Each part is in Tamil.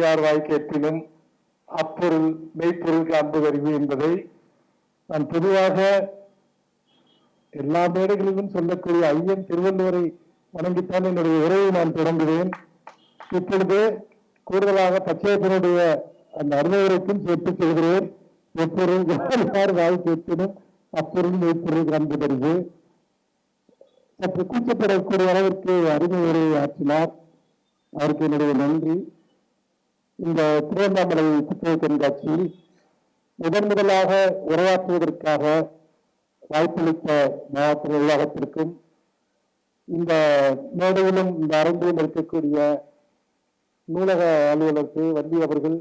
பெரியார் வாய் கேட்பினும் அப்பொருள் மெய்ப்பொருள் காண்பதறிவு என்பதை நான் பொதுவாக எல்லா மேடைகளிலும் சொல்லக்கூடிய ஐயன் திருவள்ளுவரை வணங்கித்தான் என்னுடைய உரையை நான் தொடங்குவேன். இப்பொழுது கூடுதலாக பச்சையப்பனுடைய அந்த அனுபவத்தையும் சேர்த்து சொல்கிறேன். எப்பொருள் யார் வாய் கேட்பினும் அப்பொருள் மெய்ப்பொருள் காண்பதறிவு. சற்று கூச்சப்படக்கூடிய அளவிற்கு அறிவு உரையை ஆற்றினார். அவருக்கு என்னுடைய நன்றி. இந்த திருவண்ணாமலை புத்தக கண்காட்சியில் முதலாக உரையாற்றுவதற்காக வாய்ப்பளித்த மாவட்ட நிர்வாகத்திற்கும் இந்த மேடையிலும் இந்த அரங்கிலும் இருக்கக்கூடிய நூலக அலுவலர் வள்ளி அவர்கள்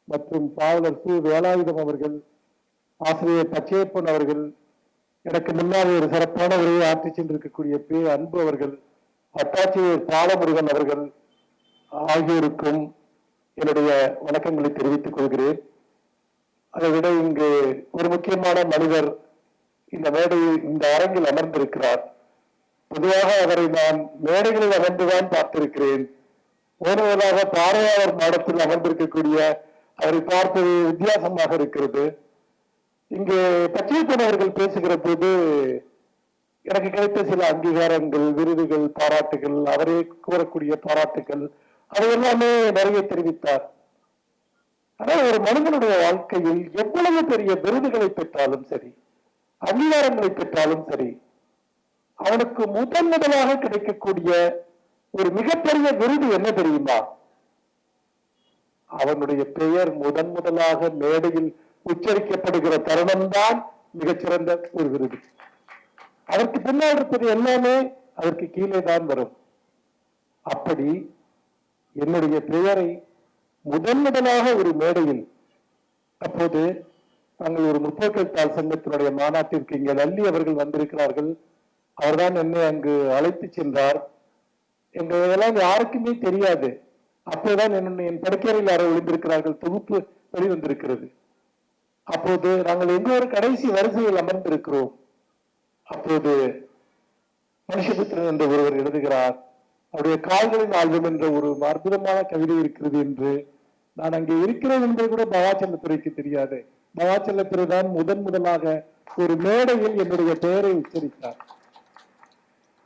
மற்றும் பாவலர் வேலாயுதம் அவர்கள், ஆசிரியர் பச்சையப்பன் அவர்கள், எனக்கு முன்னால் ஒரு சிறப்பான உரையை ஆற்றி சென்றிருக்கக்கூடிய அன்பு அவர்கள், அத்தாட்சியர் பாலமுருகன் அவர்கள் ஆகியோருக்கும் என்னுடைய வணக்கங்களை தெரிவித்துக் கொள்கிறேன். அதை விட இங்கு ஒரு முக்கியமான மனிதர் இந்த மேடையில் இந்த அரங்கில் அமர்ந்திருக்கிறார். பொதுவாக அவரை நான் மேடைகளில் அமர்ந்துதான் பார்த்திருக்கிறேன். முதலாக பாறையாளர் மாடத்தில் அமர்ந்திருக்கக்கூடிய அவரை பார்ப்பது வித்தியாசமாக இருக்கிறது. இங்கு பச்சையப்பன் அவர்கள் பேசுகிற போது எனக்கு கிடைத்த சில அங்கீகாரங்கள், விருதுகள், பாராட்டுகள், அவரே கூறக்கூடிய பாராட்டுகள், அதை எல்லாமே நிறைய தெரிவித்தார். ஆனால் ஒரு மனிதனுடைய வாழ்க்கையில் எவ்வளவு பெரிய விருதுகளை பெற்றாலும் சரி, அங்கீகாரங்களை பெற்றாலும் சரி, அவனுக்கு முதலாக கிடைக்கக்கூடிய ஒரு மிகப்பெரிய விருது என்ன தெரியுமா? அவனுடைய பெயர் முதலாக மேடையில் உச்சரிக்கப்படுகிற தருணம்தான் மிகச்சிறந்த ஒரு விருது. அதற்கு பின்னால் இருப்பது எல்லாமே அதற்கு கீழே தான் வரும். அப்படி என்னுடைய பெயரை முதலாக ஒரு மேடையில், அப்போது நாங்கள் ஒரு முற்போக்கல் சங்கத்தினுடைய மாநாட்டிற்கு இங்கே லல்லி அவர்கள் வந்திருக்கிறார்கள். அவர்தான் என்னை அங்கு அழைத்து சென்றார். எங்களெல்லாம் யாருக்குமே தெரியாது. அப்போதான் என் படுக்கையில் யாரோ ஒளிந்திருக்கிறார்கள் தொகுப்பு வெளிவந்திருக்கிறது. அப்போது நாங்கள் எங்க ஒரு கடைசி வரிசையில் அமர்ந்திருக்கிறோம். அப்போது மனுஷபுத்திரன் என்ற ஒருவர் எழுதுகிறார், அவருடைய கால்களின் ஆல்பம் என்ற ஒரு அற்புதமான கவிதை இருக்கிறது என்று. நான் அங்கே இருக்கிறேன் என்பது கூட பவாச்சலத்துறைக்கு தெரியாது. பவாச்சலத்துறை தான் முதலாக ஒரு மேடையில் என்னுடைய பெயரை உச்சரித்தார்.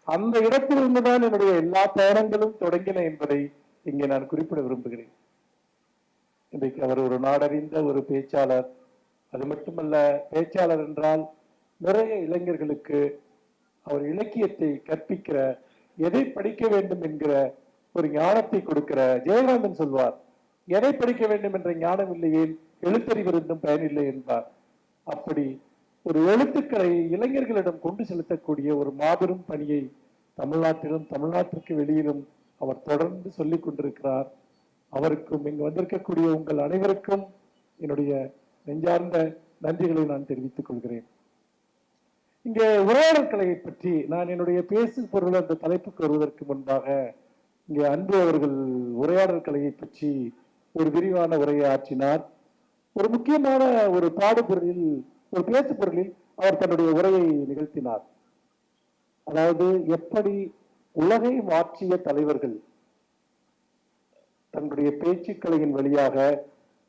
அந்த இடத்திலிருந்துதான் என்னுடைய எல்லா பயணங்களும் தொடங்கின என்பதை இங்கே நான் குறிப்பிட விரும்புகிறேன். இன்றைக்கு அவர் ஒரு நாடறிந்த ஒரு பேச்சாளர். அது மட்டுமல்ல, பேச்சாளர் என்றால் நிறைய இளைஞர்களுக்கு அவர் இலக்கியத்தை கற்பிக்கிற, எதை படிக்க வேண்டும் என்கிற ஒரு ஞானத்தை கொடுக்கிற. ஜெயகாந்தன் சொல்வார், எதை படிக்க வேண்டும் என்ற ஞானம் இல்லையே எழுத்தறிவிருந்தும் பயனில்லை என்பார். அப்படி ஒரு எழுத்துக்களை இளைஞர்களிடம் கொண்டு செலுத்தக்கூடிய ஒரு மாபெரும் பணியை தமிழ்நாட்டிலும் தமிழ்நாட்டிற்கு வெளியிலும் அவர் தொடர்ந்து சொல்லிக் கொண்டிருக்கிறார். அவருக்கும் இங்கு வந்திருக்கக்கூடிய உங்கள் அனைவருக்கும் என்னுடைய நெஞ்சார்ந்த நன்றிகளை நான் தெரிவித்துக் கொள்கிறேன். இங்கே உரையாடல் கலையை பற்றி நான் என்னுடைய பேசு பொருள் அந்த தலைப்புக்கு வருவதற்கு முன்பாக இங்கே அன்பு அவர்கள் உரையாடல் கலையை பற்றி ஒரு விரிவான உரையை ஆற்றினார். ஒரு முக்கியமான ஒரு பாடுபொருளில், ஒரு பேசு பொருளில் அவர் தன்னுடைய உரையை நிகழ்த்தினார். அதாவது எப்படி உலகை மாற்றிய தலைவர்கள் தன்னுடைய பேச்சுக்கலையின் வழியாக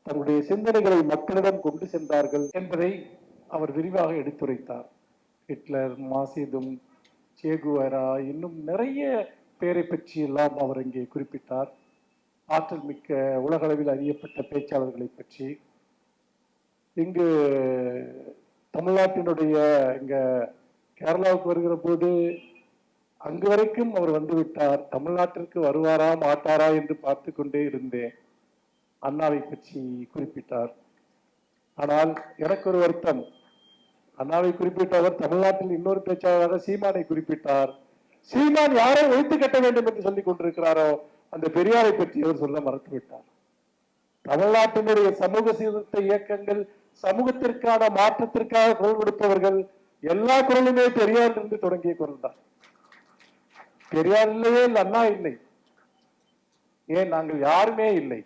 தன்னுடைய சிந்தனைகளை மக்களிடம் கொண்டு சென்றார்கள் என்பதை அவர் விரிவாக எடுத்துரைத்தார். ஹிட்லர், மாசிதும், சேகுவரா, இன்னும் நிறைய பேரை பற்றி எல்லாம் அவர் இங்கே குறிப்பிட்டார். ஆற்றல் மிக்க உலகளவில் அறியப்பட்ட பேச்சாளர்களை பற்றி. இங்கு தமிழ்நாட்டினுடைய இங்க கேரளாவுக்கு வருகிற போது அங்கு வரைக்கும் அவர் வந்துவிட்டார். தமிழ்நாட்டிற்கு வருவாரா மாட்டாரா என்று பார்த்து கொண்டே இருந்தேன். அண்ணாவை பற்றி குறிப்பிட்டார். ஆனால் எனக்கு ஒரு வருத்தம், அண்ணாவை குறிப்பிட்டவர் தமிழ்நாட்டில் இன்னொரு பேச்சாளராக சீமானை குறிப்பிட்டார். சீமான் யாரை வைத்து கட்ட வேண்டும் என்று சொல்லிக் கொண்டிருக்கிறாரோ அந்த பெரியாரை பற்றி அவர் சொல்ல மறுத்துவிட்டார். தமிழ்நாட்டினுடைய சமூக சீர்திருத்த இயக்கங்கள், சமூகத்திற்கான மாற்றத்திற்காக குரல் கொடுப்பவர்கள் எல்லா குரலுமே பெரியாரிலிருந்து தொடங்கிய குரல் தான். பெரியார் இல்லையே, அண்ணா இல்லை, ஏன் நாங்கள் யாருமே இல்லை.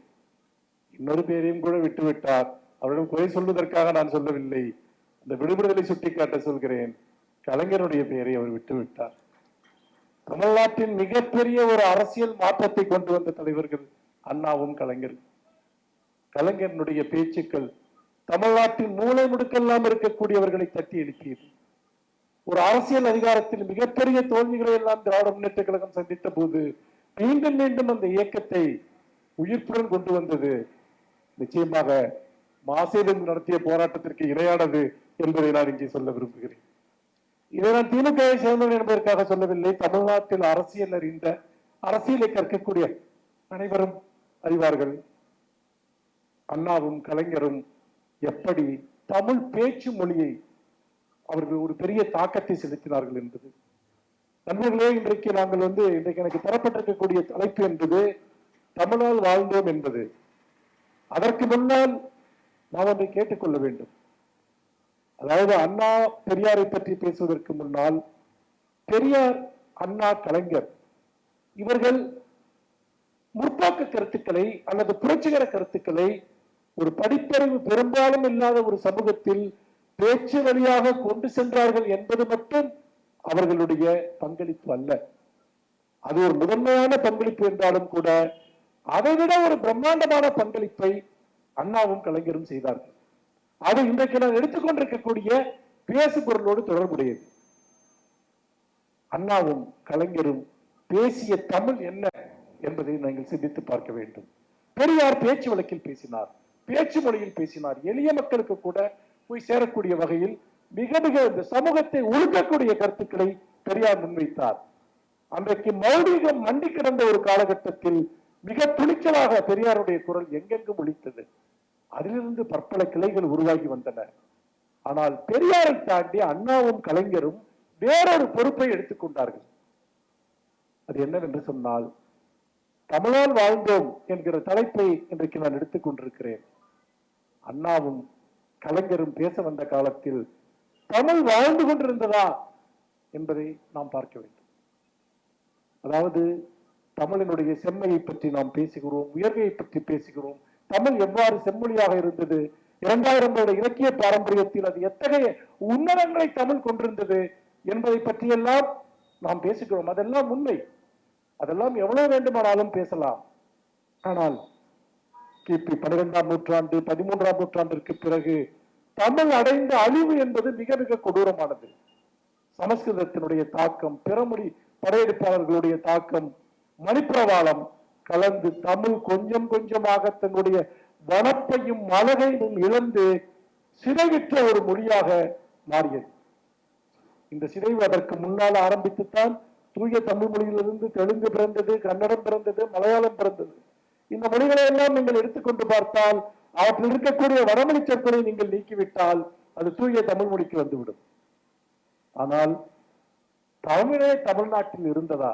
இன்னொரு பேரையும் கூட விட்டுவிட்டார். அவரிடம் குறை சொல்வதற்காக நான் சொல்லவில்லை, அந்த விடுதலை சுட்டிக்காட்ட சொல்கிறேன். கலைஞருடைய பெயரை அவர் விட்டுவிட்டார். தமிழ்நாட்டின் மிகப்பெரிய ஒரு அரசியல் மாற்றத்தை கொண்டு வந்த தலைவர்கள் அண்ணாவும் கலைஞர். கலைஞனுடைய பேச்சுக்கள் தமிழ்நாட்டின் மூலை முடுக்கெல்லாம் இருக்கக்கூடியவர்களை தட்டி எழுப்பியது. ஒரு அரசியல் அதிகாரத்தில் மிகப்பெரிய தோல்விகளை எல்லாம் திராவிட முன்னேற்ற கழகம் சந்தித்த போது மீண்டும் மீண்டும் அந்த இயக்கத்தை உயிர்ப்புடன் கொண்டு வந்தது நிச்சயமாக மாசேதன் நடத்திய போராட்டத்திற்கு இணையானது என்பதை நான் இங்கே சொல்ல விரும்புகிறேன். இதை நான் திமுகவை சேர்ந்தவன் என்பதற்காக சொல்லவில்லை. தமிழ்நாட்டில் அரசியல் அறிந்த, அரசியலை கற்கக்கூடிய அனைவரும் அறிவார்கள் அண்ணாவும் கலைஞரும் எப்படி தமிழ் பேச்சு மொழியை அவர்கள் ஒரு பெரிய தாக்கத்தை செலுத்தினார்கள் என்பது. நண்பர்களே, இன்றைக்கு நாங்கள் இன்றைக்கு எனக்கு தரப்பட்டிருக்கக்கூடிய தலைப்பு என்பது தமிழால் வாழ்ந்தோம் என்பது. அதற்கு முன்னால் நாம் ஒன்றை கேட்டுக்கொள்ள வேண்டும். அதாவது அண்ணா பெரியாரை பற்றி பேசுவதற்கு முன்னால் பெரியார், அண்ணா, கலைஞர் இவர்கள் முற்போக்கு கருத்துக்களை அல்லது புரட்சிகர கருத்துக்களை ஒரு படிப்பறிவு பெரும்பாலும் இல்லாத ஒரு சமூகத்தில் பேச்சு வழியாக கொண்டு சென்றார்கள் என்பது மட்டும் அவர்களுடைய பங்களிப்பு அல்ல. அது ஒரு முதன்மையான பங்களிப்பு என்றாலும் கூட அதைவிட ஒரு பிரம்மாண்டமான பங்களிப்பை அண்ணாவும் கலைஞரும் செய்தார்கள். அது இன்றைக்கு நான் எடுத்துக்கொண்டிருக்கக்கூடிய பேசு பொருளோடு தொடர்புடையது. அண்ணாவும் கலைஞரும் பேசிய தமிழ் என்ன என்பதை நீங்கள் சிந்தித்து பார்க்க வேண்டும். பெரியார் பேச்சு வழக்கில் பேசினார், பேச்சு மொழியில் பேசினார். எளிய மக்களுக்கு கூட போய் சேரக்கூடிய வகையில் மிக மிக இந்த சமூகத்தை ஒழுக்கக்கூடிய கருத்துக்களை பெரியார் முன்வைத்தார். அன்றைக்கு மௌலிகம் மண்டி கிடந்த ஒரு காலகட்டத்தில் மிக துணிச்சலாக பெரியாருடைய குரல் எங்கெங்கும் ஒலித்தது. அதிலிருந்து பற்பல கிளைகள் உருவாகி வந்தன. ஆனால் பெரியாரை தாண்டி அண்ணாவும் கலைஞரும் வேறொரு பொறுப்பை எடுத்துக்கொண்டார்கள். அது என்னவென்று சொன்னால், தமிழால் வாழ்ந்தோம் என்கிற தலைப்பை இன்றைக்கு நான் எடுத்துக் கொண்டிருக்கிறேன். அண்ணாவும் கலைஞரும் பேச வந்த காலத்தில் தமிழ் வாழ்ந்து கொண்டிருந்ததா என்பதை நாம் பார்க்க வேண்டும். அதாவது தமிழினுடைய செம்மையை பற்றி நாம் பேசுகிறோம், உயர்வையை பற்றி பேசுகிறோம். தமிழ் எவ்வாறு செம்மொழியாக இருந்தது, 2000 வருட இலக்கிய பாரம்பரியத்தில் அது எத்தகைய உன்னதங்களை தமிழ் கொண்டிருந்தது என்பதை பற்றியெல்லாம் நாம் பேசுகிறோம். அதெல்லாம் உண்மை, அதெல்லாம் எவ்வளவு வேண்டுமானாலும் பேசலாம். ஆனால் கிபி 12ஆம் நூற்றாண்டு 13ஆம் நூற்றாண்டிற்கு பிறகு தமிழ் அடைந்த அழிவு என்பது மிக மிக கொடூரமானது. சமஸ்கிருதத்தினுடைய தாக்கம், பிறமொழி படையெடுப்பாளர்களுடைய தாக்கம், மணிப்பிரவாளம் கலந்து தமிழ் கொஞ்சம் கொஞ்சமாக தன்னுடைய வனப்பையும் அழகையும் இழந்து சிதைவிற்ற ஒரு மொழியாக மாறியது. இந்த சிதைவு அதற்கு முன்னால் ஆரம்பித்துத்தான் தூய தமிழ் மொழியிலிருந்து தெலுங்கு பிறந்தது, கன்னடம் பிறந்தது, மலையாளம் பிறந்தது. இந்த மொழிகளை எல்லாம் நீங்கள் எடுத்துக்கொண்டு பார்த்தால் அவற்றில் இருக்கக்கூடிய வடமொழி சொற்களை நீங்கள் நீக்கிவிட்டால் அது தூய தமிழ் மொழிக்கு வந்துவிடும். ஆனால் தமிழே தமிழ்நாட்டில் இருந்ததா?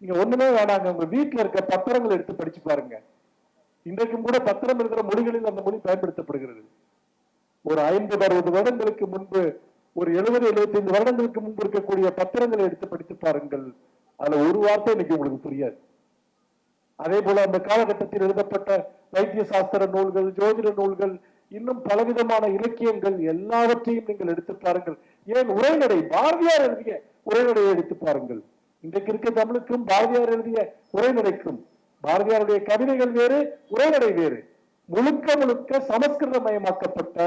நீங்க ஒண்ணுமே வேணாங்க, உங்க வீட்டில் இருக்க பத்திரங்கள் எடுத்து படிச்சு பாருங்க. இன்றைக்கும் கூட பத்திரம் இருக்கிற மொழிகளில் அந்த மொழி பயன்படுத்தப்படுகிறது. ஒரு 50-60 வருடங்களுக்கு முன்பு, ஒரு 70-75 வருடங்களுக்கு முன்பு இருக்கக்கூடிய பத்திரங்களை எடுத்து படித்து பாருங்கள். அதுல ஒரு வார்த்தை இன்னைக்கு உங்களுக்கு புரியாது. அதே போல அந்த காலகட்டத்தில் எழுதப்பட்ட வைத்திய சாஸ்திர நூல்கள், ஜோதிட நூல்கள், இன்னும் பலவிதமான இலக்கியங்கள் எல்லாவற்றையும் நீங்கள் எடுத்து பாருங்கள். ஏன் உரைநடை, பாரதியார் எழுதிய உரைநடையை எடுத்து பாருங்கள். இன்றைக்கு இருக்க தமிழுக்கும் பாரதியார் எழுதிய உரைநடைக்கும், பாரதியாருடைய கவிதைகள் வேறு, உரைநடை வேறு. முழுக்க முழுக்க சமஸ்கிருதமயமாக்கப்பட்ட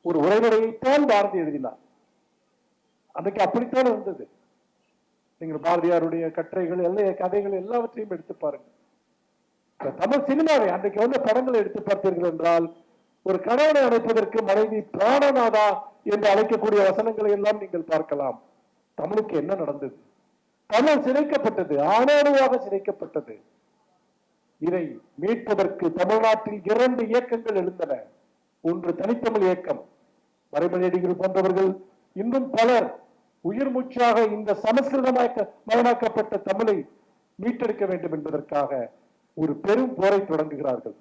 ஒரு உரைநடையைத்தான் பாரதி எழுதினார். அன்றைக்கு அப்படித்தான் இருந்தது. நீங்கள் பாரதியாருடைய கட்டுரைகள், எல்லா கதைகள் எல்லாவற்றையும் எடுத்து பாருங்க. தமிழ் சினிமாவை அன்றைக்கு வந்த படங்களை எடுத்து பார்த்தீர்கள் என்றால், ஒரு கணவனை அழைப்பதற்கு மனைவி பிராணநாதா என்று அழைக்கக்கூடிய வசனங்களை எல்லாம் நீங்கள் பார்க்கலாம். தமிழுக்கு என்ன நடந்தது? தமிழ் சிதைக்கப்பட்டது, ஆணாணுவாக சிதைக்கப்பட்டது. இதை மீட்பதற்கு தமிழ்நாட்டில் 2 இயக்கங்கள் எழுந்தன. ஒன்று தனித்தமிழ் இயக்கம், மறைமலையடிகள் போன்றவர்கள், இன்னும் பலர் உயிர் மூச்சாக இந்த சமஸ்கிருதமயமாக்கப்பட்ட தமிழை மீட்டெடுக்க வேண்டும் என்பதற்காக ஒரு பெரும் போரை தொடங்குகிறார்கள்.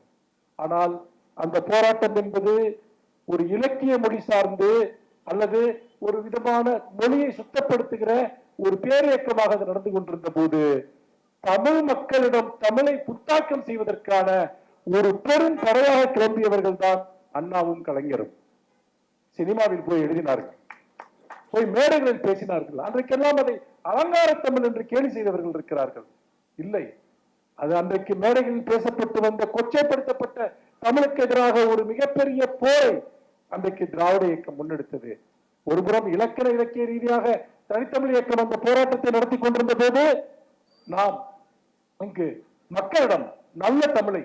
ஆனால் அந்த போராட்டம் என்பது ஒரு இலக்கிய மொழி சார்ந்து அல்லது ஒரு விதமான மொழியை சுத்தப்படுத்துகிற ஒரு பேரியக்கமாக அது நடந்து கொண்டிருந்த போது, தமிழ் மக்களிடம் தமிழை புத்தாக்கம் செய்வதற்கான ஒரு பெரும் படையாக கிளம்பியவர்கள் தான் அண்ணாவும் கலைஞரும். சினிமாவில் போய் எழுதினார்கள், போய் மேடைகளில் பேசினார்கள். அன்றைக்கெல்லாம் அதை அலங்கார தமிழ் என்று கேலி செய்தவர்கள் இருக்கிறார்கள். இல்லை, அது அன்றைக்கு மேடைகளில் பேசப்பட்டு வந்த கொச்சைப்படுத்தப்பட்ட தமிழுக்கு எதிராக ஒரு மிகப்பெரிய போரை அன்றைக்கு திராவிட இயக்கம் முன்னெடுத்தது. ஒருபுறம் இலக்கண இலக்கிய ரீதியாக தனித்தமிழ் இயக்கம் அந்த போராட்டத்தை நடத்தி கொண்டிருந்த போது நாம் இங்கு மக்களிடம் நல்ல தமிழை,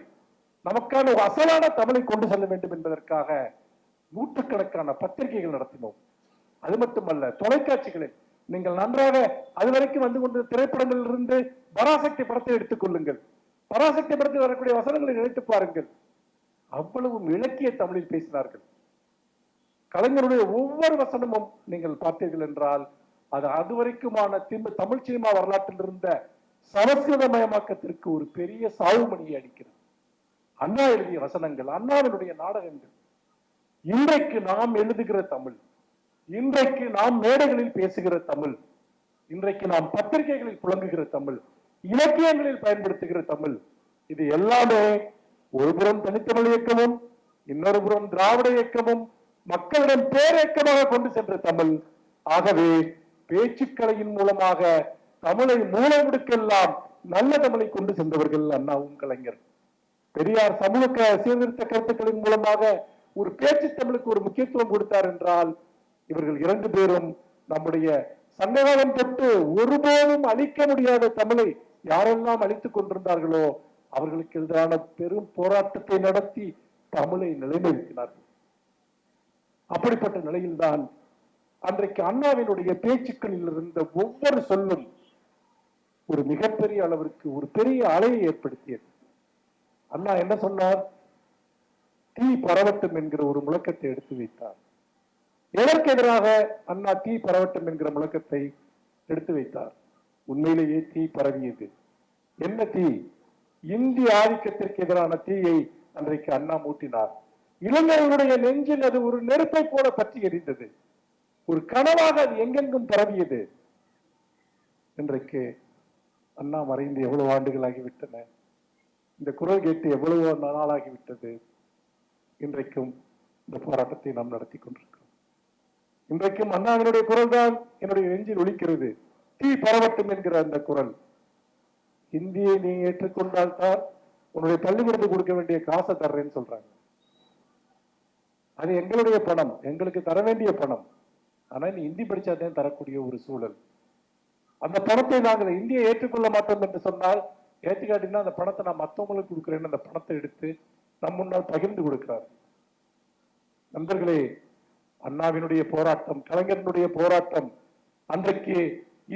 நமக்கான ஒரு அசலான தமிழை கொண்டு செல்ல வேண்டும் என்பதற்காக நூற்றுக்கணக்கான பத்திரிகைகள் நடத்தினோம். அது மட்டுமல்ல, தொலைக்காட்சிகளில் நீங்கள் நன்றாக அதுவரைக்கும் வந்து கொண்ட திரைப்படங்களில் இருந்து பராசக்தி படத்தை எடுத்துக் கொள்ளுங்கள். பராசக்தி படத்தில் வரக்கூடிய வசனங்களை நினைத்து பாருங்கள். அவ்வளவு இலக்கிய தமிழில் பேசினார்கள். கலைஞருடைய ஒவ்வொரு வசனமும் நீங்கள் பார்த்தீர்கள் என்றால் அது அதுவரைக்குமான தமிழ் சினிமா வரலாற்றில் இருந்த சமஸ்கிருதமயமாக்கத்திற்கு ஒரு பெரிய சாவுமணியை அடிக்கிறது. அண்ணா எழுதிய வசனங்கள், அண்ணாவினுடைய நாடகங்கள், இன்றைக்கு நாம் எழுதுகிற தமிழ், இன்றைக்கு நாம் மேடைகளில் பேசுகிற தமிழ், இன்றைக்கு நாம் பத்திரிகைகளில் புழங்குகிற தமிழ், இலக்கியங்களில் பயன்படுத்துகிற தமிழ், இது எல்லாமே ஒருபுறம் தனித்தமிழ் இயக்கமும் இன்னொரு புறம் திராவிட இயக்கமும் மக்களிடம் பேரியக்கமாக கொண்டு சென்ற தமிழ். ஆகவே பேச்சுக்கலையின் மூலமாக தமிழை மூளை முடுக்கெல்லாம் நல்ல தமிழை கொண்டு சென்றவர்கள் அண்ணாவும் கலைஞர். பெரியார் சமூக சீர்திருத்த கருத்துக்களின் மூலமாக ஒரு பேச்சு தமிழுக்கு ஒரு முக்கியத்துவம் கொடுத்தார் என்றால் இவர்கள் இரண்டு பேரும் நம்முடைய சங்ககாலம் தொட்டு ஒருபோதும் அழிக்க முடியாத தமிழை யாரெல்லாம் அழித்துக் கொண்டிருந்தார்களோ அவர்களுக்கு எதிரான பெரும் போராட்டத்தை நடத்தி தமிழை நிலைநிறுத்தினார்கள். அப்படிப்பட்ட நிலையில்தான் அன்றைக்கு அண்ணாவினுடைய பேச்சுக்களில் இருந்த ஒவ்வொரு சொல்லும் ஒரு மிகப்பெரிய அளவிற்கு ஒரு பெரிய அலையை ஏற்படுத்தியது. அண்ணா என்ன சொன்னார்? தீ பரவட்டும் என்கிற ஒரு முழக்கத்தை எடுத்து வைத்தார். எதற்கு எதிராக அண்ணா தீ பரவட்டும் என்கிற முழக்கத்தை எடுத்து வைத்தார்? உண்மையிலேயே தீ பரவியது. என்ன தீ? இந்திய ஆதிக்கத்திற்கு எதிரான தீயை அன்றைக்கு அண்ணா மூட்டினார். இளைஞர்களுடைய நெஞ்சில் அது ஒரு நெருப்பை போல பற்றி எரிந்தது. ஒரு கனவாக அது எங்கெங்கும் பரவியது. இன்றைக்கு அண்ணா மறைந்து எவ்வளவு ஆண்டுகள் ஆகிவிட்டன. இந்த குரல் கேட்டு எவ்வளவு நாளாகிவிட்டது. இன்றைக்கும் இந்த போராட்டத்தை நாம் நடத்தி கொண்டிருக்கிறோம். இன்றைக்கும் அண்ணாவினுடைய குரல் தான் என்னுடைய நெஞ்சில் ஒலிக்கிறது. தீ பரவட்டும் என்கிற அந்த குரல். இந்தியை நீ ஏற்றுக்கொண்டால் தான் உன்னுடைய பள்ளிக்கூடத்துக்கு கொடுக்க வேண்டிய காசை தர்றேன்னு சொல்றாங்க. அது எங்களுடைய பணம், எங்களுக்கு தர வேண்டிய பணம். ஆனா நீ இந்தி படிச்சாதான் தரக்கூடிய ஒரு சூழல். அந்த பணத்தை நாங்கள் இந்தியை ஏற்றுக்கொள்ள மாட்டோம் என்று சொன்னால், ஏற்றுக்காட்டினா அந்த பணத்தை நான் மற்றவங்களுக்கு கொடுக்கிறேன்னு அந்த பணத்தை எடுத்து நம் முன்னால் பகிர்ந்து கொடுக்கிறார். நண்பர்களே, அண்ணாவினுடைய போராட்டம், கலைஞரனுடைய போராட்டம், அன்றைக்கு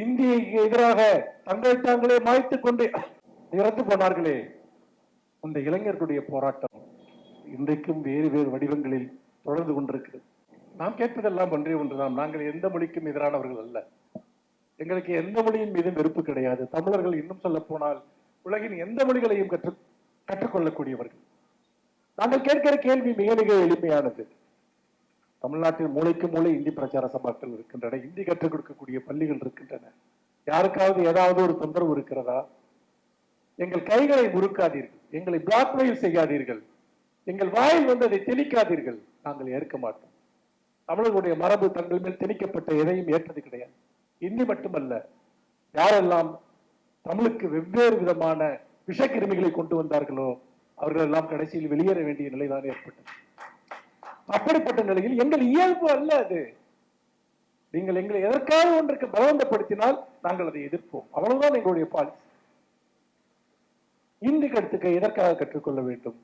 இந்திக்கு எதிராக தங்களை தாங்களே மாய்த்துக் கொண்டு இறந்து போனார்களே, அந்த இளைஞர்களுடைய போராட்டம் இன்றைக்கும் வேறு வேறு வடிவங்களில் தொடர்ந்து கொண்டிருக்கிறது. நாம் கேட்பதெல்லாம் ஒன்றே ஒன்றுதான். நாங்கள் எந்த மொழிக்கும் எதிரானவர்கள் அல்ல. எங்களுக்கு எந்த மொழியின் மீதும் வெறுப்பு கிடையாது. தமிழர்கள் இன்னும் சொல்ல போனால் உலகின் எந்த மொழிகளையும் கற்றுக்கொள்ளக்கூடியவர்கள். நாங்கள் கேட்கிற கேள்வி மிக மிக எளிமையானது. தமிழ்நாட்டில் மூளைக்கு மூளை இந்தி பிரச்சார சபாக்கள் இருக்கின்றன, இந்தி கற்றுக் கொடுக்கக்கூடிய பள்ளிகள் இருக்கின்றன. யாருக்காவது ஏதாவது ஒரு தொந்தரவு இருக்கிறதா? எங்கள் கைகளை முறுக்காதீர்கள், எங்களை பிளாக்மெயில் செய்யாதீர்கள், எங்கள் வாயில் வந்து அதை திணிக்காதீர்கள். நாங்கள் ஏற்க மாட்டோம். தமிழர்களுடைய மரபு தங்கள் மேல் திணிக்கப்பட்ட எதையும் ஏற்றது கிடையாது. இந்தி மட்டுமல்ல, யாரெல்லாம் தமிழுக்கு வெவ்வேறு விதமான விஷக்கிருமிகளை கொண்டு வந்தார்களோ அவர்கள் எல்லாம் கடைசியில் வெளியேற வேண்டிய நிலைதான் ஏற்பட்டது. அப்படிப்பட்ட நிலையில் எங்கள் இயல்பு அல்ல அது. நீங்கள் எங்களை எதற்காக ஒன்றுக்கு பலவந்தப்படுத்தினால் நாங்கள் அதை எதிர்ப்போம். அவ்வளவுதான் எங்களுடைய பாலிசி. இந்தி கருத்துக்களை எதற்காக கற்றுக்கொள்ள வேண்டும்?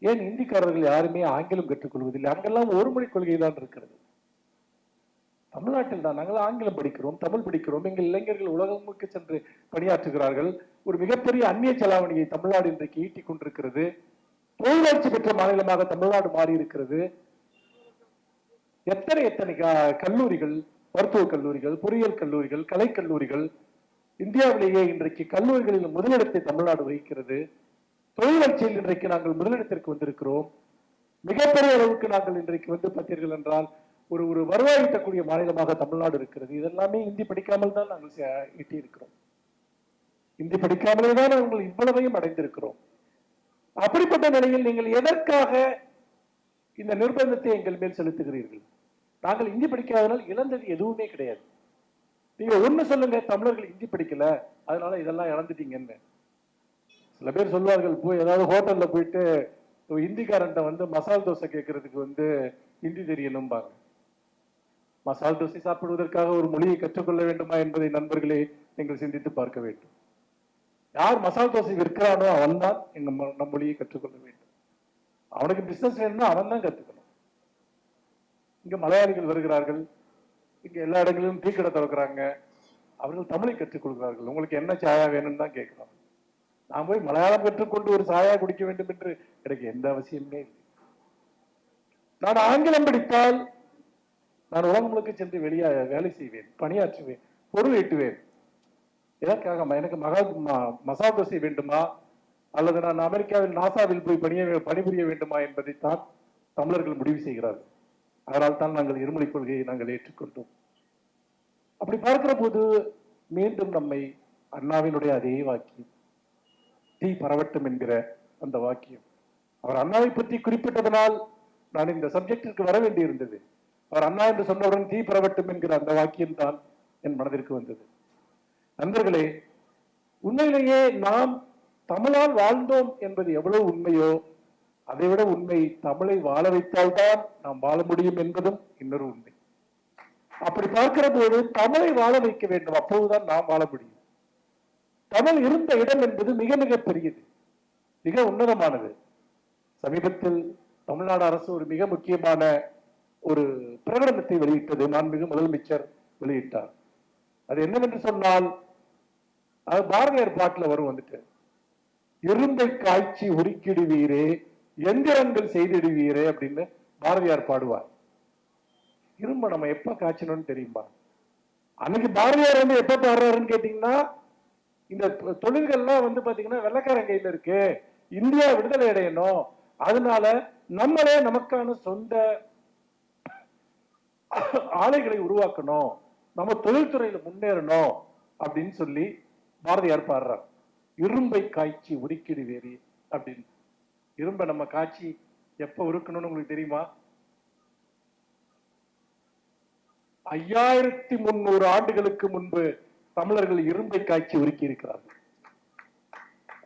ஏன் இந்திக்காரர்கள் யாருமே ஆங்கிலம் கற்றுக்கொள்வதில்லை? அங்கெல்லாம் ஒரு மொழி கொள்கை தான் இருக்கிறது. தமிழ்நாட்டில் தான் நாங்கள் ஆங்கிலம் படிக்கிறோம், தமிழ் படிக்கிறோம். எங்கள் இளைஞர்கள் உலகமுக்கு சென்று பணியாற்றுகிறார்கள். ஒரு மிகப்பெரிய அந்நிய செலாவணியை தமிழ்நாடு இன்றைக்கு ஈட்டிக் கொண்டிருக்கிறது. தொழிலாட்சி பெற்ற மாநிலமாக தமிழ்நாடு மாறி இருக்கிறது. எத்தனை எத்தனை கல்லூரிகள், மருத்துவக் கல்லூரிகள், பொறியியல் கல்லூரிகள், கலைக்கல்லூரிகள், இந்தியாவிலேயே இன்றைக்கு கல்லூரிகளில் முதலிடத்தை தமிழ்நாடு வகிக்கிறது. தொழிலாட்சியில் இன்றைக்கு நாங்கள் முதலிடத்திற்கு வந்திருக்கிறோம். மிகப்பெரிய அளவுக்கு நாங்கள் இன்றைக்கு வந்து பார்த்தீர்கள் என்றால் ஒரு ஒரு வருவாய் ஈட்டக்கூடிய மாநிலமாக தமிழ்நாடு இருக்கிறது. இதெல்லாமே இந்தி படிக்காமல் தான் நாங்கள் ஈட்டி இருக்கிறோம். இந்தி படிக்காமலே தான் நாங்கள் இவ்வளவையும் அடைந்திருக்கிறோம். அப்படிப்பட்ட நிலையில் நீங்கள் எதற்காக இந்த நிர்பந்தத்தை எங்கள் மேல் செலுத்துகிறீர்கள்? நாங்கள் இந்தி படிக்காதனால் இழந்தது எதுவுமே கிடையாது. நீங்க ஒண்ணு சொல்லுங்க, தமிழர்கள் இந்தி படிக்கல அதனால இதெல்லாம் இழந்துட்டீங்கன்னு. சில பேர் சொல்வார்கள், போய் ஏதாவது ஹோட்டல்ல போயிட்டு ஹிந்திக்காரன்ட்ட வந்து மசால் தோசை கேட்கறதுக்கு வந்து ஹிந்தி தெரியணும்பாங்க. மசால் தோசை சாப்பிடுவதற்காக ஒரு மொழியை கற்றுக்கொள்ள வேண்டுமா என்பதை நண்பர்களே நீங்கள் சிந்தித்து பார்க்க வேண்டும். யார் மசால் தோசை விற்கிறானோ அவன் தான் நம் மொழியை கற்றுக்கொள்ள வேண்டும். அவனுக்கு பிசினஸ் வேணும்னா அவன் தான் கத்துக்கணும். இங்க மலையாளிகள் வருகிறார்கள், இங்க எல்லா இடங்களிலும் டீ கடை திறக்கிறாங்க, அவர்கள் தமிழை கற்றுக் கொள்கிறார்கள். உங்களுக்கு என்ன சாயா வேணும்னு தான் கேட்கிறோம். நான் போய் மலையாளம் கற்றுக்கொண்டு ஒரு சாயா குடிக்க வேண்டும் என்று எனக்கு எந்த அவசியமே இல்லை. நான் ஆங்கிலம் படித்தால் நான் உலகம் முழுக்க சென்று வெளியே வேலை செய்வேன், பணியாற்றுவேன், பொருள் ஈட்டுவேன். எதற்காக? எனக்கு மசால் தோசை வேண்டுமா அல்லது நான் அமெரிக்காவில் நாசாவில் போய் பணிபுரிய வேண்டுமா என்பதைத்தான் தமிழர்கள் முடிவு செய்கிறார்கள். அதனால் தான் நாங்கள் இருமொழி கொள்கையை நாங்கள் ஏற்றுக்கொண்டோம். அப்படி பார்க்கிற போது மீண்டும் நம்மை அண்ணாவினுடைய அதே வாக்கியம், தீ பரவட்டும் என்கிற அந்த வாக்கியம், அவர் அண்ணாவை பற்றி குறிப்பிட்டதனால் நான் இந்த சப்ஜெக்டிற்கு வர வேண்டியிருந்தது. அவர் அண்ணா என்று சொன்னவுடன் தீ பரவட்டும் என்கிற அந்த வாக்கியம் தான் என் மனதிற்கு வந்தது. நண்பர்களே, உண்மையிலேயே நாம் தமிழால் வாழ்ந்தோம் என்பது எவ்வளவு உண்மையோ அதைவிட உண்மை தமிழை வாழ வைத்தால்தான் நாம் வாழ முடியும் என்பதும் இன்னொரு உண்மை. அப்படி பார்க்கிற போது தமிழை வாழ வைக்க வேண்டும், அப்போதுதான் நாம் வாழ முடியும். தமிழ் இருந்த இடம் என்பது மிக மிக பெரியது, மிக உன்னதமானது. சமீபத்தில் தமிழ்நாடு அரசு ஒரு மிக முக்கியமான ஒரு பிரகடனத்தை வெளியிட்டது, மாண்புமிகு முதலமைச்சர் வெளியிட்டார். அது என்னவென்று சொன்னால், அது பாரதியார் பாட்டுல வரும், வந்துட்டு இரும்பை காய்ச்சி உருக்கிடுவீரே, எந்திரங்கள் செய்திடுவீரே அப்படின்னு பாரதியார் பாடுவார். இரும்ப நம்ம எப்ப காய்ச்சணும்னு தெரியுமா? அன்னைக்கு பாரதியார் வந்து எப்ப பாடுறாருன்னு கேட்டீங்கன்னா, இந்த தொழில்கள்லாம் வந்து பாத்தீங்கன்னா வெள்ளக்காரன் கையில இருக்கு, இந்தியா விடுதலை அடையணும், அதனால நம்மளே நமக்கான சொந்த ஆலைகளை உருவாக்கணும், நம்ம தொழில்துறையில முன்னேறணும் அப்படின்னு சொல்லி பாரதியார் பாடுறார். இரும்பை காய்ச்சி உருக்கிடுவேரி அப்படின்னு. இரும்பை நம்ம காய்ச்சி எப்ப உருக்கணும்னு உங்களுக்கு தெரியுமா? 5300 ஆண்டுகளுக்கு முன்பு தமிழர்கள் இரும்பை காய்ச்சி உருக்கி இருக்கிறார்கள்.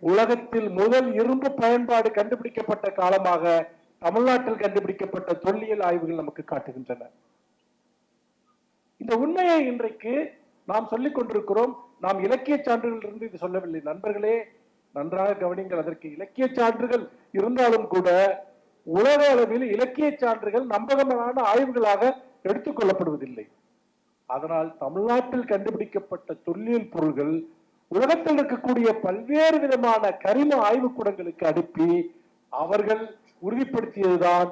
உலகத்தில் முதல் இரும்பு பயன்பாடு கண்டுபிடிக்கப்பட்ட காலமாக தமிழ்நாட்டில் கண்டுபிடிக்கப்பட்ட தொல்லியல் ஆய்வுகள் நமக்கு காட்டுகின்றன. இந்த உண்மையை இன்றைக்கு நாம் சொல்லிக் கொண்டிருக்கிறோம். நாம் இலக்கிய சான்றுகள் இருந்து இது சொல்லவில்லை. நண்பர்களே, நன்றாக கவனிங்கள். அதற்கு இலக்கிய சான்றுகள் இருந்தாலும் கூட உலக அளவில் இலக்கிய சான்றுகள் நம்பகமான ஆய்வுகளாக எடுத்துக் கொள்ளப்படுவதில்லை. அதனால் தமிழ்நாட்டில் கண்டுபிடிக்கப்பட்ட தொல்லியல் பொருள்கள் உலகத்தில் இருக்கக்கூடிய பல்வேறு விதமான கரிம ஆய்வுக்கூடங்களுக்கு அனுப்பி அவர்கள் உறுதிப்படுத்தியதுதான்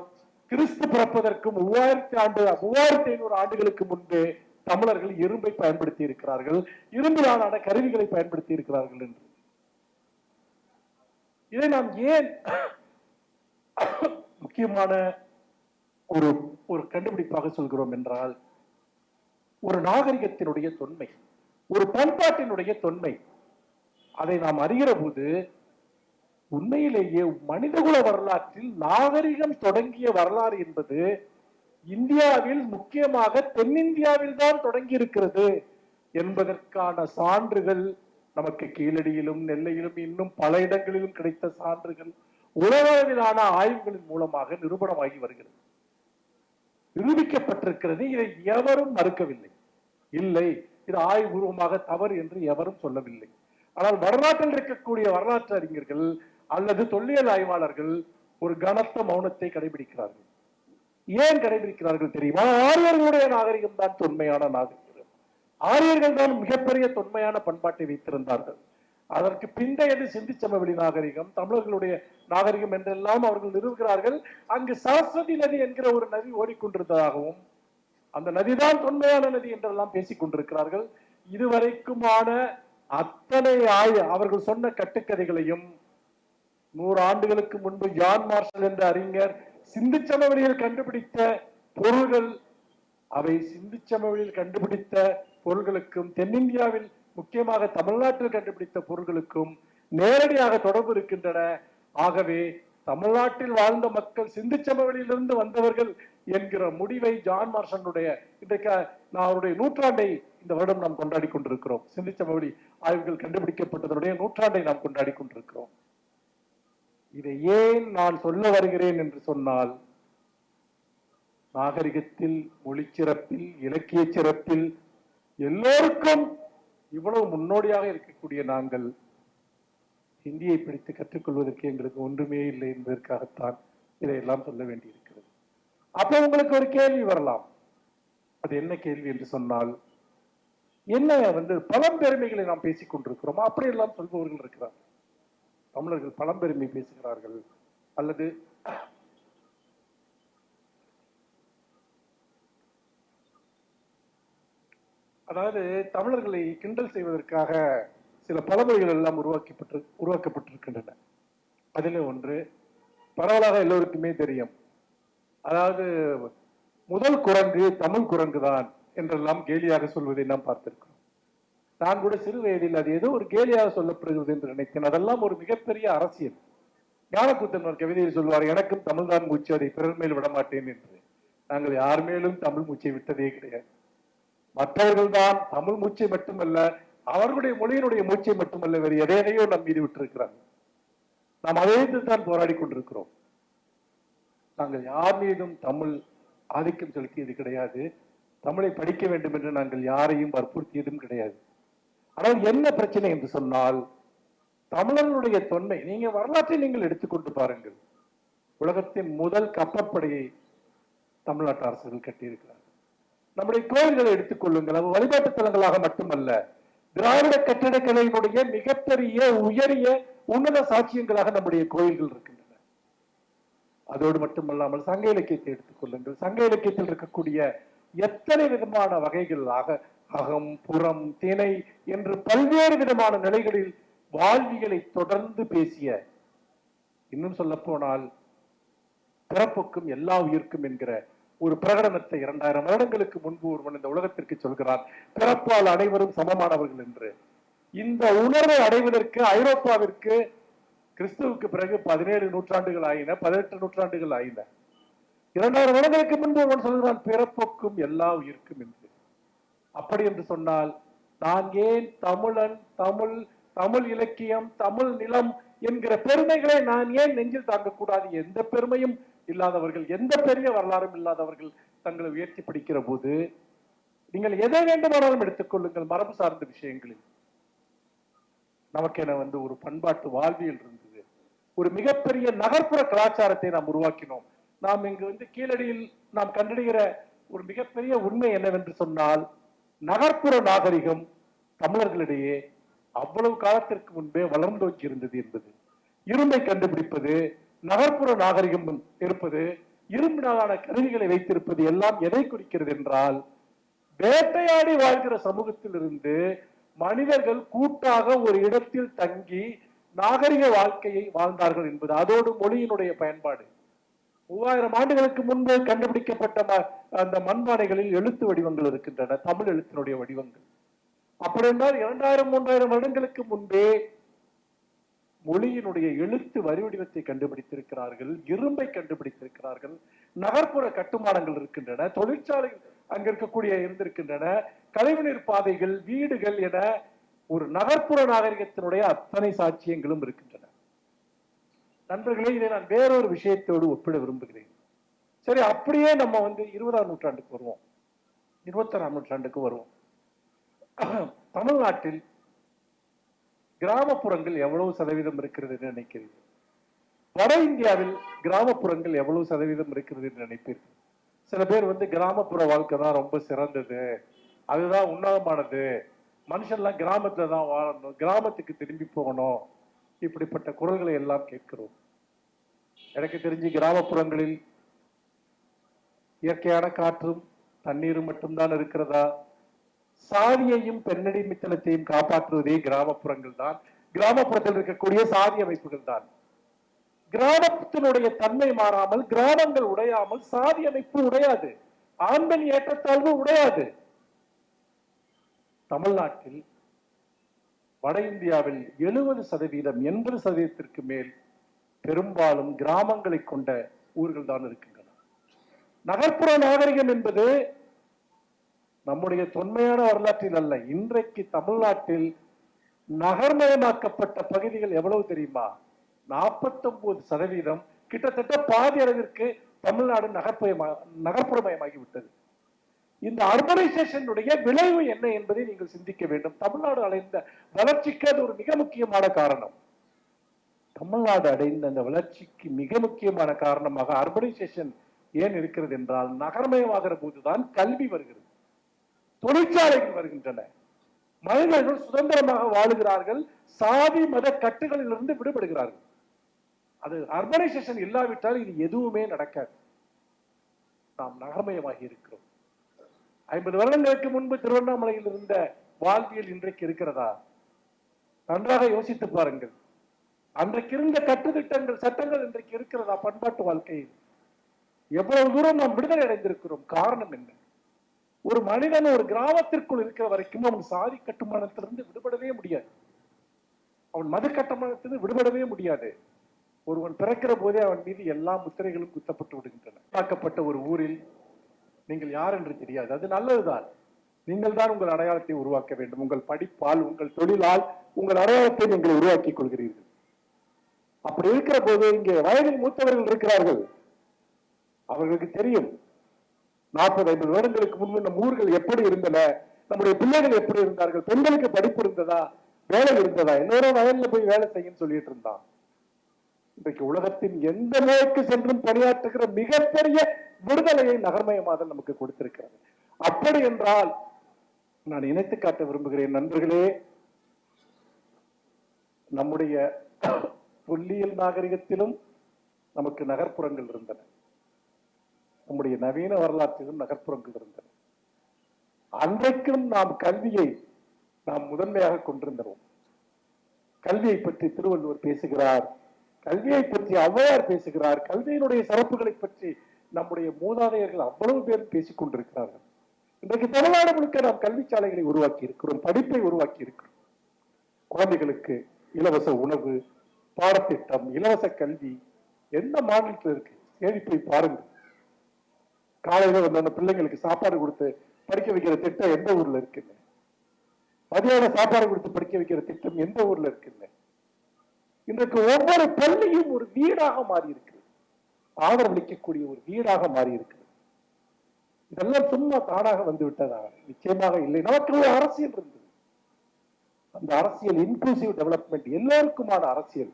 கிறிஸ்து பிறப்பதற்கு 3500 ஆண்டுகளுக்கு முன்பே தமிழர்கள் இரும்பை பயன்படுத்தி இருக்கிறார்கள், இரும்பிலான கருவிகளை பயன்படுத்தி இருக்கிறார்கள் என்று. இதை நாம் ஏன் முக்கியமான ஒரு கண்டுபிடிப்பாக சொல்கிறோம் என்றால், ஒரு நாகரிகத்தினுடைய தொன்மை, ஒரு பண்பாட்டினுடைய தொன்மை, அதை நாம் அறிகிற போது உண்மையிலேயே மனிதகுல வரலாற்றில் நாகரிகம் தொடங்கிய வரலாறு என்பது இந்தியாவில், முக்கியமாக தென்னிந்தியாவில் தான் தொடங்கி இருக்கிறது என்பதற்கான சான்றுகள் நமக்கு கீழடியிலும் நெல்லையிலும் இன்னும் பல இடங்களிலும் கிடைத்த சான்றுகள் உலகளவிலான ஆய்வுகளின் மூலமாக நிரூபணமாகி வருகிறது, நிரூபிக்கப்பட்டிருக்கிறது. இதை எவரும் மறுக்கவில்லை. இல்லை, இது ஆய்வுபூர்வமாக தவறு என்று எவரும் சொல்லவில்லை. ஆனால் வரலாற்றில் இருக்கக்கூடிய வரலாற்று அறிஞர்கள் அல்லது தொல்லியல் ஆய்வாளர்கள் ஒரு கனத்த மௌனத்தை கடைபிடிக்கிறார்கள். ஏன் கடைபிடிக்கிறார்கள் தெரியுமா? ஆரியர்களுடைய நாகரிகம் தான் தொன்மையான நாகரிகம். ஆரியர்கள் தான் மிகப்பெரிய தொன்மையான பண்பாட்டை வைத்திருந்தார்கள். அதற்கு பிந்தையது சிந்து சமவெளி நாகரிகம், தமிழர்களுடைய நாகரிகம் என்றெல்லாம் அவர்கள் நிறுவுகிறார்கள். அங்கு சரஸ்வதி நதி என்கிற ஒரு நதி ஓடிக்கொண்டிருந்ததாகவும் அந்த நதிதான் தொன்மையான நதி என்றெல்லாம் பேசிக் கொண்டிருக்கிறார்கள். இதுவரைக்குமான அத்தனை அவர்கள் சொன்ன கட்டுக்கதைகளையும் 100 ஆண்டுகளுக்கு முன்பு ஜான் மார்ஷல் என்ற அறிஞர் சிந்து சமவெளியில் கண்டுபிடித்த பொருள்கள், அவை சிந்து சமவெளியில் கண்டுபிடித்த பொருள்களுக்கும் தென்னிந்தியாவில் முக்கியமாக தமிழ்நாட்டில் கண்டுபிடித்த பொருள்களுக்கும் நேரடியாக தொடர்பு இருக்கின்றன. ஆகவே தமிழ்நாட்டில் வாழ்ந்த மக்கள் சிந்து சமவெளியிலிருந்து வந்தவர்கள் என்கிற முடிவை ஜான் மார்ஷனுடைய இன்றைக்கு அவருடைய நூற்றாண்டை இந்த வருடம் நாம் கொண்டாடி கொண்டிருக்கிறோம். சிந்து சமவெளி ஆய்வுகள் கண்டுபிடிக்கப்பட்டதனுடைய நூற்றாண்டை நாம் கொண்டாடி கொண்டிருக்கிறோம். இதை ஏன் நான் சொல்ல வருகிறேன் என்று சொன்னால், நாகரிகத்தில், மொழி சிறப்பில், இலக்கிய சிறப்பில் எல்லோருக்கும் இவ்வளவு முன்னோடியாக இருக்கக்கூடிய நாங்கள் ஹிந்தியை பிடித்து கற்றுக்கொள்வதற்கு எங்களுக்கு ஒன்றுமே இல்லை என்பதற்காகத்தான் இதையெல்லாம் சொல்ல வேண்டியிருக்கிறது. அப்ப உங்களுக்கு ஒரு கேள்வி வரலாம். அது என்ன கேள்வி என்று சொன்னால், என்ன பழம்பெருமைகளை நாம் பேசிக் கொண்டிருக்கிறோம், அப்படியெல்லாம் சொல்பவர்கள் இருக்கிறார். தமிழர்கள் பழம்பெருமை பேசுகிறார்கள், அல்லது அதாவது தமிழர்களை கிண்டல் செய்வதற்காக சில பழமொழிகள் எல்லாம் உருவாக்கப்பட்டிருக்கின்றன. அதில் ஒன்று பரவலாக எல்லோருக்குமே தெரியும். அதாவது முதல் குரங்கு தமிழ் குரங்கு தான் என்றெல்லாம் கேலியாக சொல்வதை நாம் பார்த்திருக்கிறோம். நான் கூட சிறு வயதில் அது ஏதோ ஒரு கேலியாக சொல்லப்படுகிறது என்று நினைத்தேன். அதெல்லாம் ஒரு மிகப்பெரிய அரசியல். ஞானக்கூத்தன் ஒரு கவிதையில் சொல்வார், எனக்கும் தமிழ் தான் மூச்சு, அதை பிறர் மேல் விடமாட்டேன் என்று. நாங்கள் யார் மேலும் தமிழ் மூச்சை விட்டதே கிடையாது. மற்றவர்கள் தான் தமிழ் மூச்சை மட்டுமல்ல, அவர்களுடைய மொழியினுடைய மூச்சை மட்டுமல்ல, வேறு எதையோ நம் மீது விட்டிருக்கிறார்கள். நாம் அதை தான் போராடி கொண்டிருக்கிறோம். நாங்கள் யார் மீதும் தமிழ் ஆதிக்கம் செலுத்தியது கிடையாது. தமிழை படிக்க வேண்டும் என்று நாங்கள் யாரையும் வற்புறுத்தியதும் கிடையாது. ஆனால் என்ன பிரச்சனை என்று சொன்னால், தமிழர்களுடைய தொன்மை, நீங்க வரலாற்றை நீங்கள் எடுத்துக்கொண்டு பாருங்கள். உலகத்தின் முதல் கப்பற்படையை தமிழ்நாட்டு அரசுகள் கட்டியிருக்கிறார்கள். நம்முடைய கோயில்களை எடுத்துக்கொள்ளுங்கள், அது வழிபாட்டு தலங்களாக மட்டுமல்ல, திராவிட கட்டிடக்கலையினுடைய மிகப்பெரிய உயரிய உன்னத சாட்சியங்களாக நம்முடைய கோயில்கள் இருக்கின்றன. அதோடு மட்டுமல்லாமல் சங்க இலக்கியத்தை எடுத்துக்கொள்ளுங்கள். சங்க இலக்கியத்தில் இருக்கக்கூடிய எத்தனை விதமான வகைகள், அகம், புறம், திணை என்று பல்வேறு விதமான நிலைகளில் வாழ்வியலை தொடர்ந்து பேசிய, இன்னும் சொல்ல போனால் பிறப்புக்கும் எல்லா உயிர்க்கும் என்கிற ஒரு பிரகடனத்தை 2000 வருடங்களுக்கு முன்பு ஒருவன் இந்த உலகத்திற்கு சொல்கிறான், பிறப்பால் அனைவரும் சமமானவர்கள் என்று. இந்த உணர்வை அடைவதற்கு ஐரோப்பாவிற்கு கிறிஸ்துவுக்கு பிறகு 17 நூற்றாண்டுகள் ஆயின, 18 நூற்றாண்டுகள் ஆயின. 2000 வருடங்களுக்கு முன்பு ஒருவன் சொல்கிறான், பிறப்புக்கும் எல்லா உயிர்க்கும் என்று. அப்படி என்று சொன்னால், நான் ஏன் தமிழன், தமிழ் இலக்கியம், தமிழ் நிலம் என்கிற பெருமைகளை நான் ஏன் நெஞ்சில் தாங்கக்கூடாது? எந்த பெருமையும் இல்லாதவர்கள், எந்த பெரிய வரலாறும் இல்லாதவர்கள் தங்களை உயர்த்தி பிடிக்கிற போது, நீங்கள் எதை வேண்டுமானாலும் எடுத்துக்கொள்ளுங்கள். மரபு சார்ந்த விஷயங்களில் நமக்கென ஒரு பண்பாட்டு வாழ்வியல் இருந்தது. ஒரு மிகப்பெரிய நகர்ப்புற கலாச்சாரத்தை நாம் உருவாக்கினோம். நாம் இங்கு கீழடியில் நாம் கண்டறிகிற ஒரு மிகப்பெரிய உண்மை என்னவென்று சொன்னால், நகர்ப்புற நாகரிகம் தமிழர்களிடையே அவ்வளவு காலத்திற்கு முன்பே வளர்ந்தோக்கி இருந்தது என்பது. இரும்பை கண்டுபிடிப்பது, நகர்ப்புற நாகரிகம் இருப்பது, இரும்பினாலான கருவிகளை வைத்திருப்பது எல்லாம் எதை குறிக்கிறது என்றால், வேட்டையாடி வாழ்கிற சமூகத்தில் இருந்து மனிதர்கள் கூட்டாக ஒரு இடத்தில் தங்கி நாகரிக வாழ்க்கையை வாழ்ந்தார்கள் என்பது. அதோடு மொழியினுடைய பயன்பாடு. 3000 ஆண்டுகளுக்கு முன்பு கண்டுபிடிக்கப்பட்ட அந்த மண்பானைகளில் எழுத்து வடிவங்கள் இருக்கின்றன, தமிழ் எழுத்தினுடைய வடிவங்கள். அப்படி என்றால் 2000 3000 வருடங்களுக்கு முன்பே மொழியினுடைய எழுத்து வரி வடிவத்தை கண்டுபிடித்திருக்கிறார்கள், இரும்பை கண்டுபிடித்திருக்கிறார்கள், நகர்ப்புற கட்டுமானங்கள் இருக்கின்றன, தொழிற்சாலைகள் அங்க இருக்கக்கூடிய இருந்திருக்கின்றன, கழிவுநீர் பாதைகள், வீடுகள் என ஒரு நகர்ப்புற நாகரிகத்தினுடைய அத்தனை சாட்சியங்களும் இருக்கின்றன. நண்பர்களே, இதை நான் வேறொரு விஷயத்தோடு ஒப்பிட விரும்புகிறேன். சரி, அப்படியே நம்ம 20ஆம் நூற்றாண்டுக்கு வருவோம், 21ஆம் நூற்றாண்டுக்கு வருவோம். தமிழ்நாட்டில் கிராமப்புறங்கள் எவ்வளவு சதவீதம் இருக்கிறது என்று நினைக்கிறீர்கள்? வட இந்தியாவில் கிராமப்புறங்கள் எவ்வளவு சதவீதம் இருக்கிறது என்று நினைப்பீர்கள்? சில பேர் கிராமப்புற வாழ்க்கை தான் ரொம்ப சிறந்தது, அதுதான் உன்னதமானது, மனுஷன்லாம் கிராமத்துல தான் வாழணும், கிராமத்துக்கு திரும்பி போகணும், இப்படிப்பட்ட குரல்களை எல்லாம் கேட்கிறோம். எனக்கு தெரிஞ்சு கிராமப்புறங்களில் இயற்கையான காற்றும் தண்ணீரும் மட்டும்தான் இருக்கிறதா? சாதியையும் பெண்ணடிமைத்தனத்தையும் காப்பாற்றுவதே கிராமப்புறங்கள் தான், கிராமப்புறத்தில் இருக்கக்கூடிய சாதி அமைப்புகள் தான். கிராமத்தினுடைய தன்மை மாறாமல், கிராமங்கள் உடையாமல் சாதி அமைப்பு உடையாது, ஆண்கள் ஏற்றத்தாழ்வு உடையாது. தமிழ்நாட்டில் வட இந்தியாவில் 70% 80% மேல் பெரும்பாலும் கிராமங்களை கொண்ட ஊர்கள் தான் இருக்கின்றன. நகர்ப்புற நாகரிகம் என்பது நம்முடைய தொன்மையான வரலாற்றில் அல்ல. இன்றைக்கு தமிழ்நாட்டில் நகர்மயமாக்கப்பட்ட பகுதிகள் எவ்வளவு தெரியுமா? 49% கிட்டத்தட்ட பாதி அளவிற்கு தமிழ்நாடு நகர்ப்புறமயமாகிவிட்டது. இந்த அர்பனைசேஷனுடைய விளைவு என்ன என்பதை நீங்கள் சிந்திக்க வேண்டும். தமிழ்நாடு அடைந்த வளர்ச்சிக்கு அது ஒரு மிக முக்கியமான காரணம். தமிழ்நாடு அடைந்த அந்த வளர்ச்சிக்கு மிக முக்கியமான காரணமாக அர்பனைசேஷன் ஏன் இருக்கிறது என்றால், நகரமயமாகிற போதுதான் கல்வி வருகிறது, தொழிற்சாலைகள் வருகின்றன, மனிதர்கள் சுதந்திரமாக வாழுகிறார்கள், சாதி மத கட்டுகளிலிருந்து விடுபடுகிறார்கள். அது அர்பனைசேஷன் இல்லாவிட்டால் இது எதுவுமே நடக்காது. நாம் நகரமயமாகி இருக்கிறோம். 50 வருடங்களுக்கு முன்பு திருவண்ணாமலையில் இருந்த வாழ்வியல் இன்றைக்கு இருக்கிறதா? நன்றாக யோசித்து பாருங்கள். அன்றைக்கு இருந்த கட்டுத்திட்டங்கள், சட்டங்கள் இன்றைக்கு இருக்கிறதா? பண்பாட்டு வாழ்க்கையில் எவ்வளவு தூரம் நாம் விடுதலை அடைந்திருக்கிறோம். காரணம் என்ன? ஒரு மனிதன் ஒரு கிராமத்திற்குள் இருக்கிற வரைக்கும் அவன் சாதி கட்டுமானத்திலிருந்து விடுபடவே முடியாது, அவன் மது கட்டுமானத்திலிருந்து விடுபடவே முடியாது. ஒருவன் பிறக்கிற போதே அவன் மீது எல்லா முத்திரைகளும் குத்தப்பட்டு விடுகின்றன. தாக்கப்பட்ட ஒரு ஊரில் நீங்கள் யார் என்று தெரியாது, அது நல்லதுதான். நீங்கள் தான் உங்கள் அடையாளத்தை உருவாக்க வேண்டும். உங்கள் படிப்பால், உங்கள் தொழிலால் உங்கள் அடையாளத்தை நீங்கள் உருவாக்கிக் கொள்கிறீர்கள். அப்படி இருக்கிற போது இங்கே வயதில் மூத்தவர்கள் இருக்கிறார்கள். அவர்களுக்கு தெரியும் 40-50 வருடங்களுக்கு முன்பு நம் ஊர்கள் எப்படி இருந்தன, நம்முடைய பிள்ளைகள் எப்படி இருந்தார்கள், பெண்களுக்கு படிப்பு இருந்ததா, வேலை இருந்ததா, இன்னொரு வயல்ல போய் வேலை செய்யும் சொல்லிட்டு இருந்தான். இன்றைக்கு உலகத்தின் எந்த நோய்க்கு சென்றும் பணியாற்றுகிற மிகப்பெரிய விடுதலையை நகர்மயமாதல் நமக்கு கொடுத்திருக்கிறது. அப்படி என்றால் நான் இணைத்து காட்ட விரும்புகிறேன் நண்பர்களே, நம்முடைய தொல்லியல் நாகரிகத்திலும் நமக்கு நகர்ப்புறங்கள் இருந்தன, நம்முடைய நவீன வரலாற்றிலும் நகர்ப்புறங்கள் இருந்தன. அன்றைக்கும் நாம் கல்வியை நாம் முதன்மையாக கொண்டிருந்தோம். கல்வியை பற்றி திருவள்ளுவர் பேசுகிறார், கல்வியை பற்றி ஔவையார் பேசுகிறார், கல்வியினுடைய சிறப்புகளை பற்றி நம்முடைய மூதாதையர்கள் அவ்வளவு பேர் பேசிக் கொண்டிருக்கிறார்கள். இன்றைக்கு தமிழ்நாடு முழுக்க நாம் கல்வி சாலைகளை உருவாக்கி இருக்கிறோம், படிப்பை உருவாக்கி இருக்கிறோம். குழந்தைகளுக்கு இலவச உணவு, பாடத்திட்டம், இலவச கல்வி எந்த மாநிலத்தில் இருக்கு தேடி போய் பாருங்க. காலையில வந்த பிள்ளைங்களுக்கு சாப்பாடு கொடுத்து படிக்க வைக்கிற திட்டம் எந்த ஊர்ல இருக்குல்ல? மதியான சாப்பாடு கொடுத்து படிக்க வைக்கிற திட்டம் எந்த ஊர்ல இருக்குல்ல? இன்றைக்கு ஒவ்வொரு பள்ளியும் ஒரு வீடாக மாறி இருக்கு, ஆதரவளிக்கக்கூடிய ஒரு வீடாக மாறி இருக்கு. இதெல்லாம் சும்மா தானாக வந்து விட்டதா? நிச்சயமாக இல்லை. நமக்கு ஒரு அரசியல் இருந்தது. அந்த அரசியல் இன்க்ளூசிவ் டெவலப்மெண்ட், எல்லோருக்குமான அரசியல்,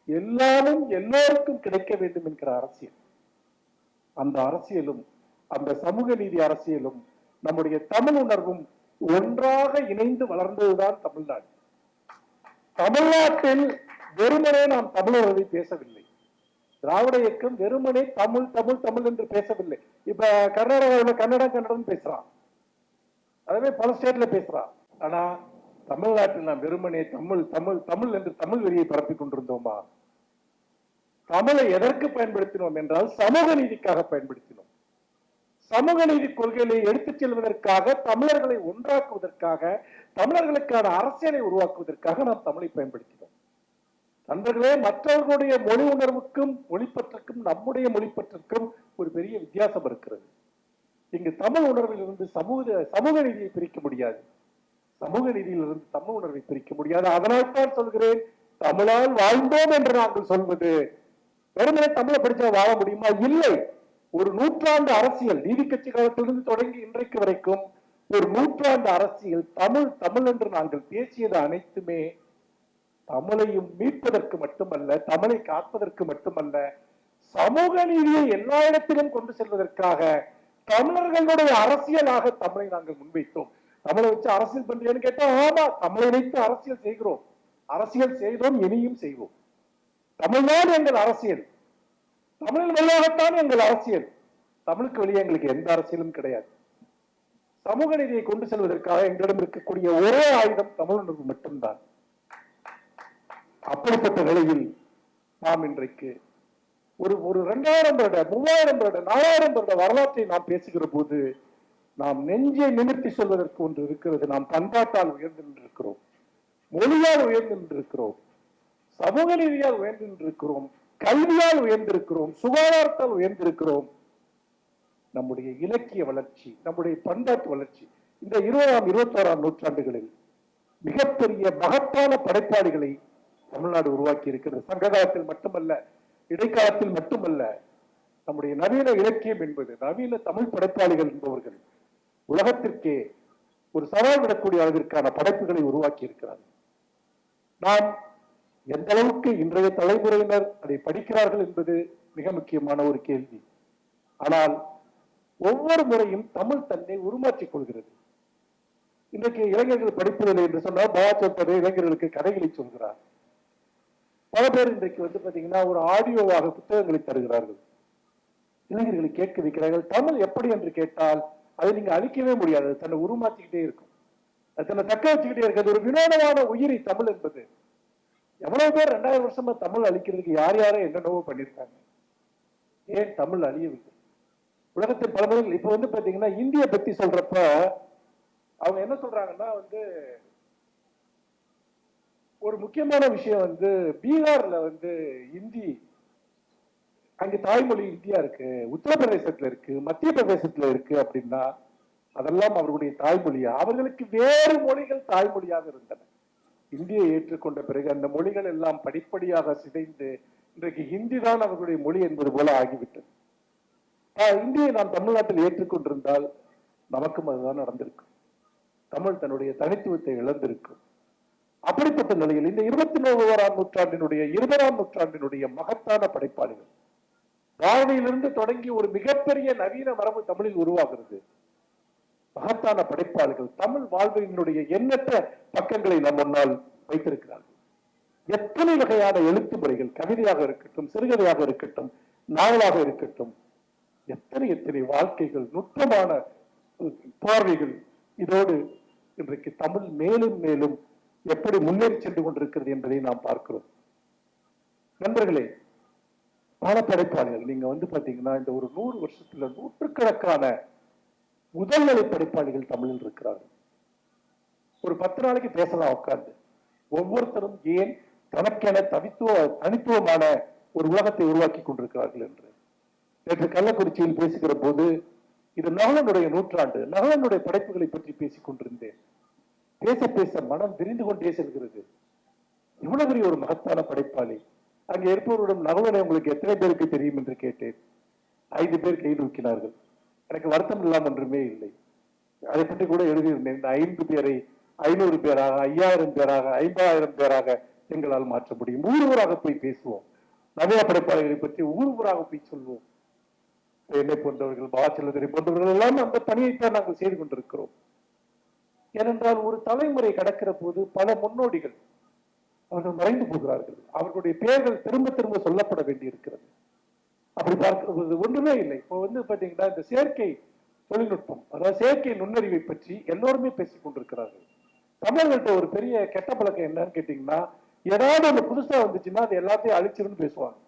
எல்லாரும் எல்லோருக்கும் கிடைக்க வேண்டும் என்கிற அரசியல். அந்த அரசியலும் அந்த சமூக நீதி அரசியலும் நம்முடைய தமிழ் உணர்வும் ஒன்றாக இணைந்து வளர்ந்ததுதான் தமிழ்நாடு. தமிழ்நாட்டில் வெறுமனே நாம் தமிழர்களை பேசவில்லை. திராவிட இயக்கம் வெறுமனே தமிழ் தமிழ் தமிழ் என்று பேசவில்லை. இப்ப கர்நாடகாவில் கன்னடம் பேசுறான், அதுவே பல ஸ்டேட்ல பேசுறான். ஆனா தமிழ்நாட்டில் நாம் வெறுமனே தமிழ் தமிழ் தமிழ் என்று தமிழ் வெறியை பரப்பிக் கொண்டிருந்தோமா? தமிழை எதற்கு பயன்படுத்தினோம் என்றால் சமூக நீதிக்காக பயன்படுத்தினோம். சமூக நீதி கொள்கைகளை எடுத்துச் செல்வதற்காக, தமிழர்களை ஒன்றாக்குவதற்காக, தமிழர்களுக்கான அரசியலை உருவாக்குவதற்காக நாம் தமிழை பயன்படுத்தினோம். நண்பர்களே, மற்றவர்களுடைய மொழி உணர்வுக்கும் மொழிப்பற்றுக்கும் நம்முடைய மொழிப்பற்றுக்கும் ஒரு பெரிய வித்தியாசம் இருக்கிறது. இங்கு தமிழ் உணர்வில் இருந்து சமூக நீதியை பிரிக்க முடியாது, சமூக நீதியிலிருந்து தமிழ் உணர்வை பிரிக்க முடியாது. அதனால் தான் சொல்கிறேன், தமிழால் வாழ்ந்தோம் என்று நாங்கள் சொல்வது வெறுமனே தமிழை படிச்சா வாழ முடியுமா? இல்லை. ஒரு நூற்றாண்டு அரசியல், நீதி கட்சி காலத்திலிருந்து தொடங்கி இன்றைக்கு வரைக்கும் ஒரு நூற்றாண்டு அரசியல் தமிழ் தமிழ் என்று நாங்கள் பேசியது அனைத்துமே தமிழையும் மீட்பதற்கு மட்டுமல்ல, தமிழை காப்பதற்கு மட்டுமல்ல, சமூக நீதியை எல்லா இடத்திலும் கொண்டு செல்வதற்காக தமிழர்களுடைய அரசியலாக தமிழை நாங்கள் முன்வைத்தோம். தமிழை வச்சு அரசியல் பண்றேன்னு கேட்டா, ஆமா, தமிழை வைத்து அரசியல் செய்கிறோம், அரசியல் செய்தோம், இனியும் செய்வோம். தமிழ்தான் எங்கள் அரசியல், தமிழின் வழியாகத்தான் எங்கள் அரசியல். தமிழுக்கு வெளியே எங்களுக்கு எந்த அரசியலும் கிடையாது. சமூக நீதியை கொண்டு செல்வதற்காக எங்களிடம் இருக்கக்கூடிய ஒரே ஆயுதம் தமிழ் உணர்வு மட்டும்தான். அப்படிப்பட்ட நிலையில் நாம் இன்றைக்கு ஒரு 2000 வருட 3000 வருட 4000 வருட வரலாற்றை நாம் பேசுகிற போது நாம் நெஞ்சை நிமிர்த்தி சொல்வதற்கு ஒன்று இருக்கிறது. நாம் பண்பாட்டால் உயர்ந்து நின்றிருக்கிறோம், மொழியால் உயர்ந்து நின்றிருக்கிறோம், சமூக நீதியால் உயர்ந்து நின்றிருக்கிறோம், கல்வியால் உயர்ந்திருக்கிறோம், சுகாதாரத்தால் உயர்ந்திருக்கிறோம். நம்முடைய இலக்கிய வளர்ச்சி, நம்முடைய பண்பாட்டு வளர்ச்சி, இந்த 20ஆம் 21ஆம் நூற்றாண்டுகளில் மிகப்பெரிய மகத்தான படைப்பாளிகளை தமிழ்நாடு உருவாக்கி இருக்கிறது. சங்ககாலத்தில் மட்டுமல்ல, இடைக்காலத்தில் மட்டுமல்ல, நம்முடைய நவீன இலக்கியம் என்பது, நவீன தமிழ் படைப்பாளிகள் என்பவர்கள் உலகத்திற்கே ஒரு சவால் விடக்கூடிய அளவிற்கான படைப்புகளை உருவாக்கி இருக்கிறார்கள். நாம் எந்த அளவுக்கு இன்றைய தலைமுறையினர் அதை படிக்கிறார்கள் என்பது மிக முக்கியமான ஒரு கேள்வி. ஆனால் ஒவ்வொரு முறையும் தமிழ் தன்னை உருமாற்றிக் கொள்கிறது. இன்றைக்கு இளைஞர்கள் படிப்பதில்லை என்று சொன்னால் பாலச்சந்தர் இளைஞர்களுக்கு கதைகளை சொல்கிறார். பல பேர் இன்றைக்கு பாத்தீங்கன்னா ஒரு ஆடியோவாக புத்தகங்களை தருகிறார்கள், இளைஞர்களை கேட்க வைக்கிறார்கள். தமிழ் எப்படி என்று கேட்டால் அதை நீங்க அழிக்கவே முடியாது, தன்னை உருமாற்றிக்கிட்டே இருக்கும், அது தன்னை தக்க வச்சுக்கிட்டே இருக்கிறது. ஒரு வினோதமான உயிரி தமிழ் என்பது. எவ்வளவு பேர் 2000 வருஷமா தமிழ் அழிக்கிறதுக்கு யார் யாரோ என்னென்னவோ பண்ணியிருக்காங்க. ஏன் தமிழ் அழியவில்லை? உலகத்தின் பல முறைகள் இப்ப பாத்தீங்கன்னா இந்திய பத்தி சொல்றப்ப அவங்க என்ன சொல்றாங்கன்னா ஒரு முக்கியமான விஷயம் பீகார்ல இந்தி அங்க தாய்மொழி இந்தியா இருக்கு, உத்தரப்பிரதேசத்துல இருக்கு, மத்திய பிரதேசத்துல இருக்கு அப்படின்னா அதெல்லாம் அவர்களுடைய தாய்மொழியா? அவர்களுக்கு வேறு மொழிகள் தாய்மொழியாக இருந்தன. இந்தியை ஏற்றுக்கொண்ட பிறகு அந்த மொழிகள் எல்லாம் படிப்படியாக சிதைந்து இன்றைக்கு ஹிந்தி தான் அவர்களுடைய மொழி என்பது போல ஆகிவிட்டது. இந்தியை நாம் தமிழ்நாட்டில் ஏற்றுக்கொண்டிருந்தால் நமக்கும் அதுதான் நடந்திருக்கும். தமிழ் தன்னுடைய தனித்துவத்தை இழந்திருக்கும். அப்படிப்பட்ட நிலையில் இந்த 21ஆம் நூற்றாண்டினுடைய 20ஆம் நூற்றாண்டினுடைய மகத்தான படைப்பாளிகள் பாரதியிலிருந்து தொடங்கி ஒரு மிகப்பெரிய நவீன மரபு தமிழில் உருவாகிறது. மகத்தான படைப்பாளிகள் தமிழ் வாழ்வினுடைய எண்ணற்ற பக்கங்களை நம் முன்னால் வைத்திருக்கிறார்கள். எத்தனை வகையான எழுத்து முறைகள், கவிதையாக இருக்கட்டும், சிறுகதையாக இருக்கட்டும், நாவலாக இருக்கட்டும், எத்தனை எத்தனை வாழ்க்கைகள், நுட்பமான பார்வைகள். இதோடு இன்றைக்கு தமிழ் மேலும் மேலும் எப்படி முன்னேறி சென்று கொண்டிருக்கிறது என்பதை நாம் பார்க்கிறோம். நண்பர்களே, பல படைப்பாளிகள் நீங்க பாத்தீங்கன்னா இந்த ஒரு 100 வருஷத்துல நூற்றுக்கணக்கான முதல்நிலை படைப்பாளிகள் தமிழில் இருக்கிறார்கள். ஒரு 10 நாளைக்கு பேசலாம் உட்கார்ந்து. ஒவ்வொருத்தரும் ஏன் தனக்கென தனித்துவமான ஒரு உலகத்தை உருவாக்கி கொண்டிருக்கிறார்கள் என்று. நேற்று கள்ளக்குறிச்சியில் பேசுகிற போது இது நகலனுடைய நூற்றாண்டு, நகலனுடைய படைப்புகளை பற்றி பேசிக் கொண்டிருந்தேன். பேச பேச மனம் விரிந்து கொண்டே செல்கிறது. இவ்வளவு பெரிய ஒரு மகத்தான படைப்பாளி. அங்கே இருப்பவரிடம் நகலனை உங்களுக்கு எத்தனை பேருக்கு தெரியும் என்று கேட்டேன். 5 பேர் கை தூக்கினார்கள். எனக்கு வருத்தம் இல்லாமல் ஒன்றுமே இல்லை. அதை பற்றி கூட எழுதியிருந்தேன். இந்த 5 பேரை 500 பேராக, 5000 பேராக, 50,000 பேராக எங்களால் மாற்ற முடியும். ஊர் ஊராக போய் பேசுவோம். நவீன படைப்பாளிகளை பற்றி ஊர் ஊராக போய் சொல்வோம். என்னை போன்றவர்கள், பாலச்சந்திரனை போன்றவர்கள் எல்லாம் அந்த பணியைத்தான் நாங்கள் செய்து கொண்டிருக்கிறோம். ஏனென்றால் ஒரு தலைமுறை கடக்கிற போது பல முன்னோடிகள் அவர்கள் மறைந்து போகிறார்கள். அவர்களுடைய பெயர்கள் திரும்ப திரும்ப சொல்லப்பட வேண்டியிருக்கிறது. அப்படி பார்க்கிறது ஒன்றுமே இல்லை. இப்போ பாத்தீங்கன்னா இந்த செயற்கை தொழில்நுட்பம், அதாவது செயற்கை நுண்ணறிவை பற்றி எல்லோருமே பேசிக் கொண்டிருக்கிறார்கள். தமிழர்கள்ட்ட ஒரு பெரிய கெட்ட பழக்கம் என்னன்னு கேட்டீங்கன்னா, ஏதாவது ஒன்று புதுசா வந்துச்சுன்னா அது எல்லாத்தையும் அழிச்சிருன்னு பேசுவாங்க.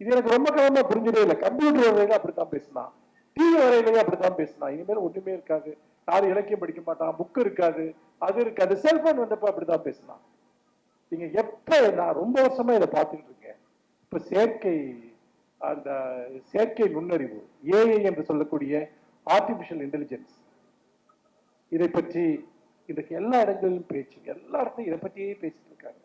இது எனக்கு ரொம்ப காலமா புரிஞ்சதே இல்லை. கம்ப்யூட்டர் வரையில அப்படித்தான் பேசினான், டிவி வரையிலேயே அப்படித்தான் பேசினான். இனிமேல் ஒண்ணுமே இருக்காது, யாரும் இலக்கியம் படிக்க மாட்டான், புக் இருக்காது, அது இருக்காது. செல்போன் வந்தப்ப அப்படித்தான் பேசினான். நீங்க எப்ப, நான் ரொம்ப வருஷமா இதை பார்த்துட்டு இருக்கேன். இப்ப செயற்கை நுண்ணறிவு, ஏஐ என்று சொல்லக்கூடிய ஆர்டிபிஷியல் இன்டெலிஜென்ஸ், இதை பற்றி இன்றைக்கு எல்லா இடங்களிலும் பேச்சு, எல்லா இடத்தையும் இதை பற்றியே பேசிட்டு இருக்காங்க.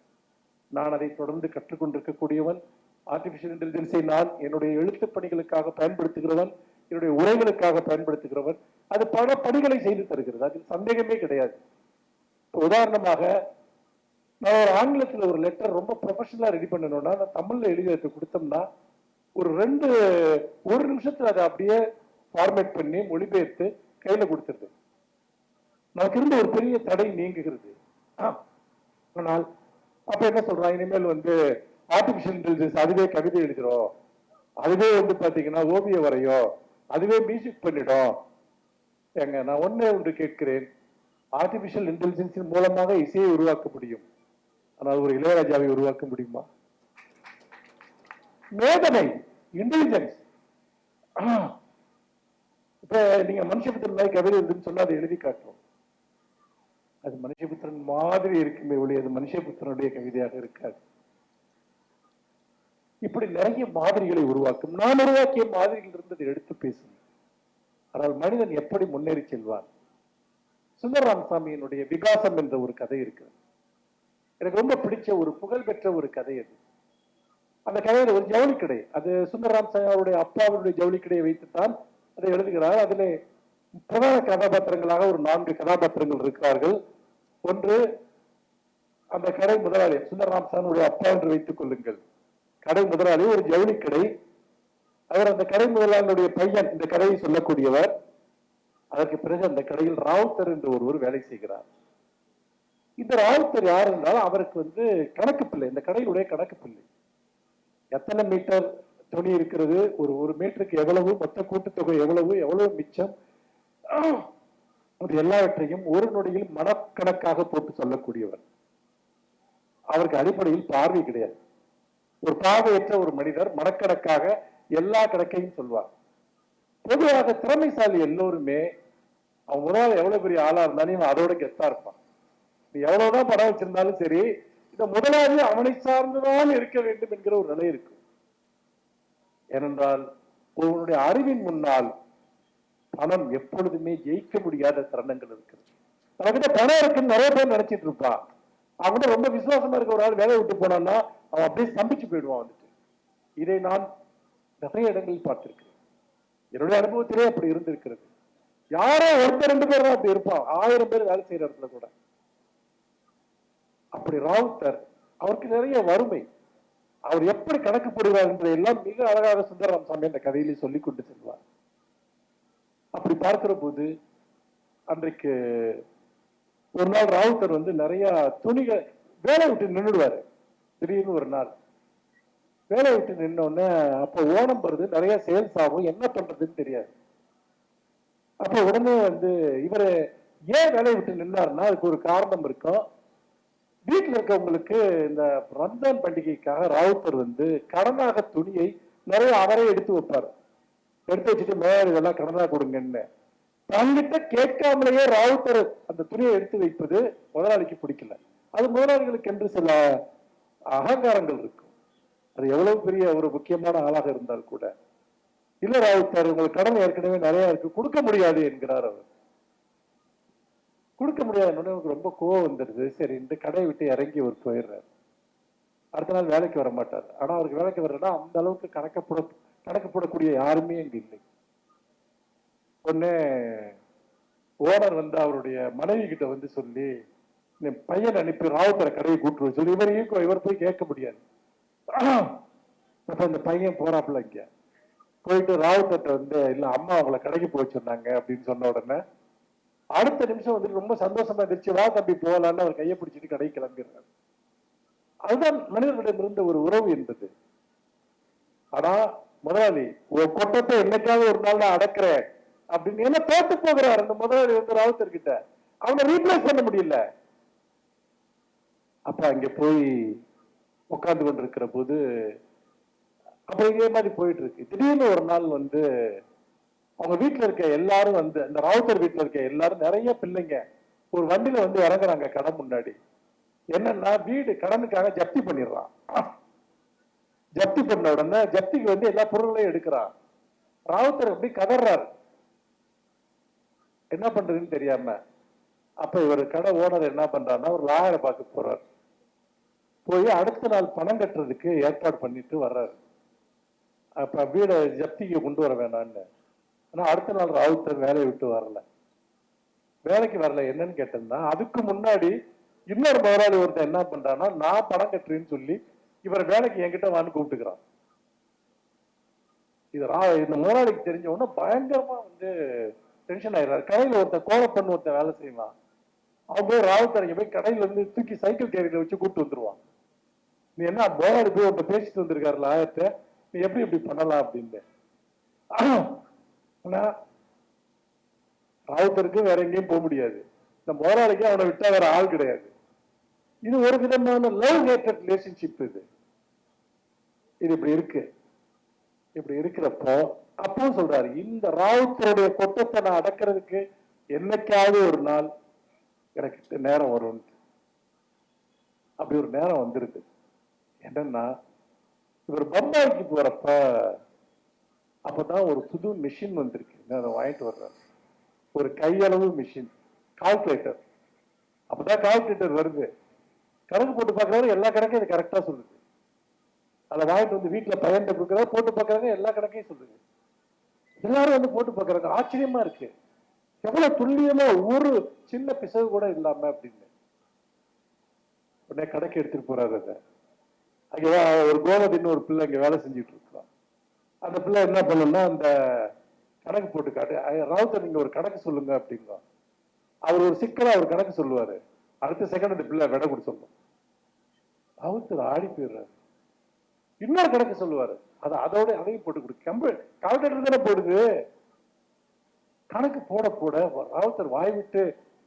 நான் அதை தொடர்ந்து கற்றுக்கொண்டிருக்கக்கூடியவன். ஆர்டிபிஷியல் இன்டெலிஜென்ஸை நான் என்னுடைய எழுத்து பணிகளுக்காக பயன்படுத்துகிறவன், என்னுடைய உரைகளுக்காக பயன்படுத்துகிறவன். அது பல பணிகளை செய்து தருகிறது, அதில் சந்தேகமே கிடையாது. உதாரணமாக, நான் ஒரு ஆங்கிலத்தில் ஒரு லெட்டர் ரொம்ப ப்ரொஃபஷனலா ரெடி பண்ணணும்னா நான் தமிழ்ல எழுதி கொடுத்தோம்னா ஒரு நிமிஷத்துல அதை அப்படியே ஃபார்மேட் பண்ணி மொழிபெயர்த்து கையில கொடுத்துருது. நமக்கு இருந்த ஒரு பெரிய தடை நீங்குகிறது. ஆனால் அப்ப என்ன சொல்றான், இனிமேல் ஆர்டிபிஷியல் இன்டெலிஜென்ஸ் அதுவே கவிதை எழுதுறோம், அதுவே பாத்தீங்கன்னா ஓவியம் வரையும், அதுவே மியூசிக் பண்ணிடும். ஏங்க, நான் ஒன்று கேட்கிறேன். ஆர்டிபிஷியல் இன்டெலிஜென்ஸின் மூலமாக இசையை உருவாக்க முடியும், ஆனால் ஒரு இளையராஜாவை உருவாக்க முடியுமா? மேதனை, இன்டெலிஜென்ஸ். இப்ப நீங்க மனுஷபுத்திரன் மாதிரி கவிதை எழுதுன்னு சொன்னா அதை எழுதி காட்டுறோம். அது மனுஷபுத்திரன் மாதிரி இருக்குமே ஒழிய அது மனுஷபுத்திரனுடைய கவிதையாக இருக்காது. இப்படி நிறைய மாதிரிகளை உருவாக்கும். நான் உருவாக்கிய மாதிரிகள் இருந்ததை எடுத்து பேசும். ஆனால் மனிதன் எப்படி முன்னேறி செல்வான்? சுந்தர ராமசாமியினுடைய விகாசம் என்ற ஒரு கதை இருக்கிறது. எனக்கு ரொம்ப பிடிச்ச ஒரு புகழ்பெற்ற ஒரு கதை அது. அந்த கதையில ஒரு ஜவுளி கடை, அது சுந்தரராம் அவருடைய அப்பாவுடைய ஜவுளி கடையை வைத்துத்தான் அதை எழுதுகிறார். அதிலே பிரதான கதாபாத்திரங்களாக ஒரு 4 கதாபாத்திரங்கள் இருக்கிறார்கள். ஒன்று அந்த கடை முதலாளி, சுந்தரராம் சாருடைய அப்பா என்று வைத்துக் கொள்ளுங்கள். கடை முதலாளி ஒரு ஜவுளி கடை. அவர் அந்த கடை முதலாளியுடைய பையன் இந்த கடையை சொல்லக்கூடியவர். அதற்கு பிறகு அந்த கடையில் ராவுத்தர் என்று ஒருவர் வேலை செய்கிறார். இந்த ராவுத்தர் யார் என்றால் அவருக்கு கணக்கு பிள்ளை, இந்த கடையிலுடைய கணக்கு பிள்ளை. எத்தனை மீட்டர் துணி இருக்கிறது, ஒரு மீட்டருக்கு எவ்வளவு, மொத்த கூட்டுத்தொகை எவ்வளவு, எவ்வளவு மிச்சம், அது எல்லாவற்றையும் ஒரு நொடியில் மனக்கணக்காக போட்டு சொல்லக்கூடியவர். அவருக்கு அடிப்படையில் பார்வை கிடையாது. ஒரு பார்வையற்ற ஒரு மனிதர் மனக்கணக்காக எல்லா கணக்கையும் சொல்வார். பொதுவாக திறமைசாலி எல்லோருமே அவன் முதலாளி எவ்வளவு பெரிய ஆளா இருந்தாலும் அதோட கெத்தா இருப்பான். நீ எவ்வளவுதான் படம் வச்சிருந்தாலும் சரி, இந்த முதலாளி அவனை சார்ந்துதான் இருக்க வேண்டும் என்கிற ஒரு நிலை இருக்கு. ஏனென்றால் ஒருவனுடைய அறிவின் முன்னால் பணம் எப்பொழுதுமே ஜெயிக்க முடியாத தருணங்கள் இருக்கிறது. நமக்கிட்ட பணம் இருக்குன்னு நிறைய பேர் நினைச்சிட்டு இருப்பான். அவன்கிட்ட ரொம்ப விசுவாசமா இருக்க ஒரு ஆள் வேலையை விட்டு போனான்னா அவன் அப்படியே ஸ்தம்பிச்சு போயிடுவான். இதை நான் நிறைய இடங்களில் பார்த்திருக்கிறேன். என்னுடைய அனுபவத்திலே அப்படி இருந்திருக்கிறது. யாரோ ஒருத்தர் 2 பேர் தான் அப்படி இருப்பான், 1000 பேர் வேலை செய்யற இடத்துல கூட. அப்படி ராவுத்தர், அவருக்கு நிறைய வறுமை. அவர் எப்படி கணக்கு போடுவார் என்பதையெல்லாம் மிக அழகாக சுந்தரராம் சாமி அந்த கதையிலே சொல்லிக் கொண்டு செல்வார். அப்படி பார்க்கிற போது அன்றைக்கு ஒரு நாள் ராவுத்தர் நிறைய துணிகள் வேலை விட்டு நின்றுடுவாரு. திடீர்னு ஒரு நாள் வேலை விட்டு நின்னோடனே அப்ப ஓணம் வருது, நிறைய சேல்ஸ் ஆகும், என்ன பண்றதுன்னு தெரியாது. அப்ப உடனே இவரு ஏன் வேலையை விட்டு நின்னாருன்னா அதுக்கு ஒரு காரணம் இருக்கும். வீட்டில் இருக்கவங்களுக்கு இந்த ரம்ஜான் பண்டிகைக்காக ராவுத்தர் கடனாக துணியை நிறைய அவரே எடுத்து வைப்பார். எடுத்து வச்சுட்டு மேல இதெல்லாம் கடனா கொடுங்கன்னு தங்கிட்ட கேட்காமலேயே ராவுத்தர் அந்த துணியை எடுத்து வைப்பது முதலாளிக்கு பிடிக்கல. அது முதலாளிகளுக்கு என்று சில அகங்காரங்கள் இருக்கும். அது எவ்வளவு பெரிய ஒரு முக்கியமான ஆளாக இருந்தால் கூட, இல்ல ராவுத்தர் உங்களுக்கு கடன் ஏற்கனவே நிறைய இருக்கு, கொடுக்க முடியாது என்கிறார் அவர். கொடுக்க முடியாதுன்னு எனக்கு ரொம்ப கோவம் வந்துடுது. சரி, இந்த கடையை விட்டு இறங்கி அவர் போயிடுறாரு. அடுத்த நாள் வேலைக்கு வர மாட்டார். ஆனா அவருக்கு வேலைக்கு வர்றதுன்னா அந்த அளவுக்கு கணக்கு போடக்கூடிய யாருமே இங்க இல்லை. ஒன்னு ஓனர் அவருடைய மனைவி கிட்ட சொல்லி பையன் அனுப்பி ராவுத்தரை கடையை கூட்டுரு சொல்லி இவர் போய் கேட்க முடியாது. அப்ப இந்த பையன் போறாப்புல இங்க போயிட்டு ராவுத்தர்ட்ட இல்ல அம்மா அவங்களை கடைக்கு போய் சொன்னாங்க அப்படின்னு சொன்ன உடனே அடுத்த நிமிஷம் ரொம்ப சந்தோஷமா இருந்துச்சு, வா தம்பி போகலான்னு அவர் கையை பிடிச்சிட்டு கடைக்கு கிளம்பிடுறாரு. அதுதான் மனிதர்களிடம் இருந்த ஒரு உறவு என்பது. ஆனா முதலாளி ஒரு கொட்டத்தை என்னைக்காவது ஒரு நாள் நான் அடக்கிறேன் அப்படின்னு என்ன தோத்து போகிறார் அந்த முதலாளி ராவுத்தர் கிட்ட. அவனை ரீப்ளேஸ் பண்ண முடியல. அப்ப அங்க போய் உட்கார்ந்து கொண்டிருக்கிற போது அப்ப இதே மாதிரி போயிட்டு இருக்கு. திடீர்னு ஒரு நாள் அவங்க வீட்டுல இருக்க எல்லாரும் அந்த ராவுத்தர் வீட்டுல இருக்க எல்லாரும் நிறைய பிள்ளைங்க ஒரு வண்டியில இறங்குறாங்க கடை முன்னாடி. என்னன்னா வீடு கடனுக்காக ஜப்தி பண்ணிடுறான். ஜப்தி பண்ண உடனே ஜப்திக்கு எல்லா பொருள்களையும் எடுக்கிறான். ராவுத்தர் அப்படி கதறாரு, என்ன பண்றதுன்னு தெரியாம. அப்ப இவர் கடை ஓனர் என்ன பண்றாருன்னா ஒரு லாயரை பார்க்க போறாரு. போய் அடுத்த நாள் பணம் கட்டுறதுக்கு ஏற்பாடு பண்ணிட்டு வர்றாரு. அப்ப வீடை ஜப்திக்கு கொண்டு வர வேணான்னு. ஆனா அடுத்த நாள் ராவுத்தர் வேலையை விட்டு வரல. வேலைக்கு வரல என்னன்னு கேட்டேன்னா அதுக்கு முன்னாடி இன்னொரு முதலாளி ஒருத்தர் என்ன பண்றான்னா நான் பணம் கட்டுறேன்னு சொல்லி இவர் வேலைக்கு என்கிட்ட வான்னு கூப்பிட்டுக்கிறான். இந்த முதலாளிக்கு தெரிஞ்ச உடனே பயங்கரமா டென்ஷன் ஆயிடுறாரு. கடையில் ஒருத்தர் கோலப்பண்ணு ஒருத்தர் வேலை செய்வான். அவன் போய் ராவுத்தரைங்க போய் கடையில தூக்கி சைக்கிள் கேரியர்ல வச்சு கூப்பிட்டு வந்துருவான். நீ என்ன முதலாளி போய் ஒருத்தர் பேசிட்டு வந்திருக்காரு லாயத்தை, நீ எப்படி இப்படி பண்ணலாம் அப்படின்னு. ராவுத்தருக்கு வேற எங்கேயும் போக முடியாது, இந்த முதலாளிக்கு அவனை விட்டா வேற ஆள் கிடையாது. இது ஒரு விதமான லவ் ஹேட்டட் ரிலேஷன்ஷிப். இது இப்படி இருக்கு. இப்படி இருக்கிறப்போ அப்போ சொல்றாரு, இந்த ராவுத்தருடைய கொட்டத்தை நான் அடக்கிறதுக்கு என்னைக்காவது ஒரு நாள் எனக்கு நேரம் வரும். அப்படி ஒரு நேரம் வந்துருது. என்னன்னா இவர் பம்பாய்க்கு போறப்ப அப்பதான் ஒரு புது மிஷின் வந்திருக்கு. அதை வாங்கிட்டு வர்றாரு, ஒரு கையளவு மிஷின், கால்குலேட்டர். அப்பதான் கால்குலேட்டர் வருது. கணக்கு போட்டு பார்க்கறாரு, எல்லா கணக்கையும் இது கரெக்டா சொல்லுது. அதை வாங்கிட்டு வந்து வீட்டுல பையன் கொடுக்குறாரு, போட்டு பார்க்கறாங்க, எல்லா கணக்கையும் சொல்லுது. எல்லாரும் வந்து போட்டு பார்க்கறாங்க, ஆச்சரியமா இருக்கு. எவ்வளவு துல்லியமா ஒரு சின்ன பிசகு கூட இல்லாம அப்படின்னு. உடனே கணக்கு எடுத்துட்டு போறாரு. அதை அங்கதான் ஒரு கோமதின்னு ஒரு பிள்ளை இங்க வேலை செஞ்சுட்டு இருக்கோம். அந்த பிள்ளை என்ன பண்ணணும்னா அந்த கணக்கு போட்டு காட்டு, ராவுத்தர் நீங்க ஒரு கணக்கு சொல்லுங்க அப்படிங்க. அவர் ஒரு சிக்கலா ஒரு கணக்கு சொல்லுவாரு, அடுத்த செகண்ட் அந்த பிள்ளை விட கொடுத்து சொல்லும். ராவுத்தர் ஆடி போயிடுறாரு. இன்னொரு கணக்கு சொல்லுவாரு, அதோட அதையும் போட்டு கொடு. கால்குலேட்டர் தானே போடுது. கணக்கு போட போட ராவுத்தர் வாய் விட்டு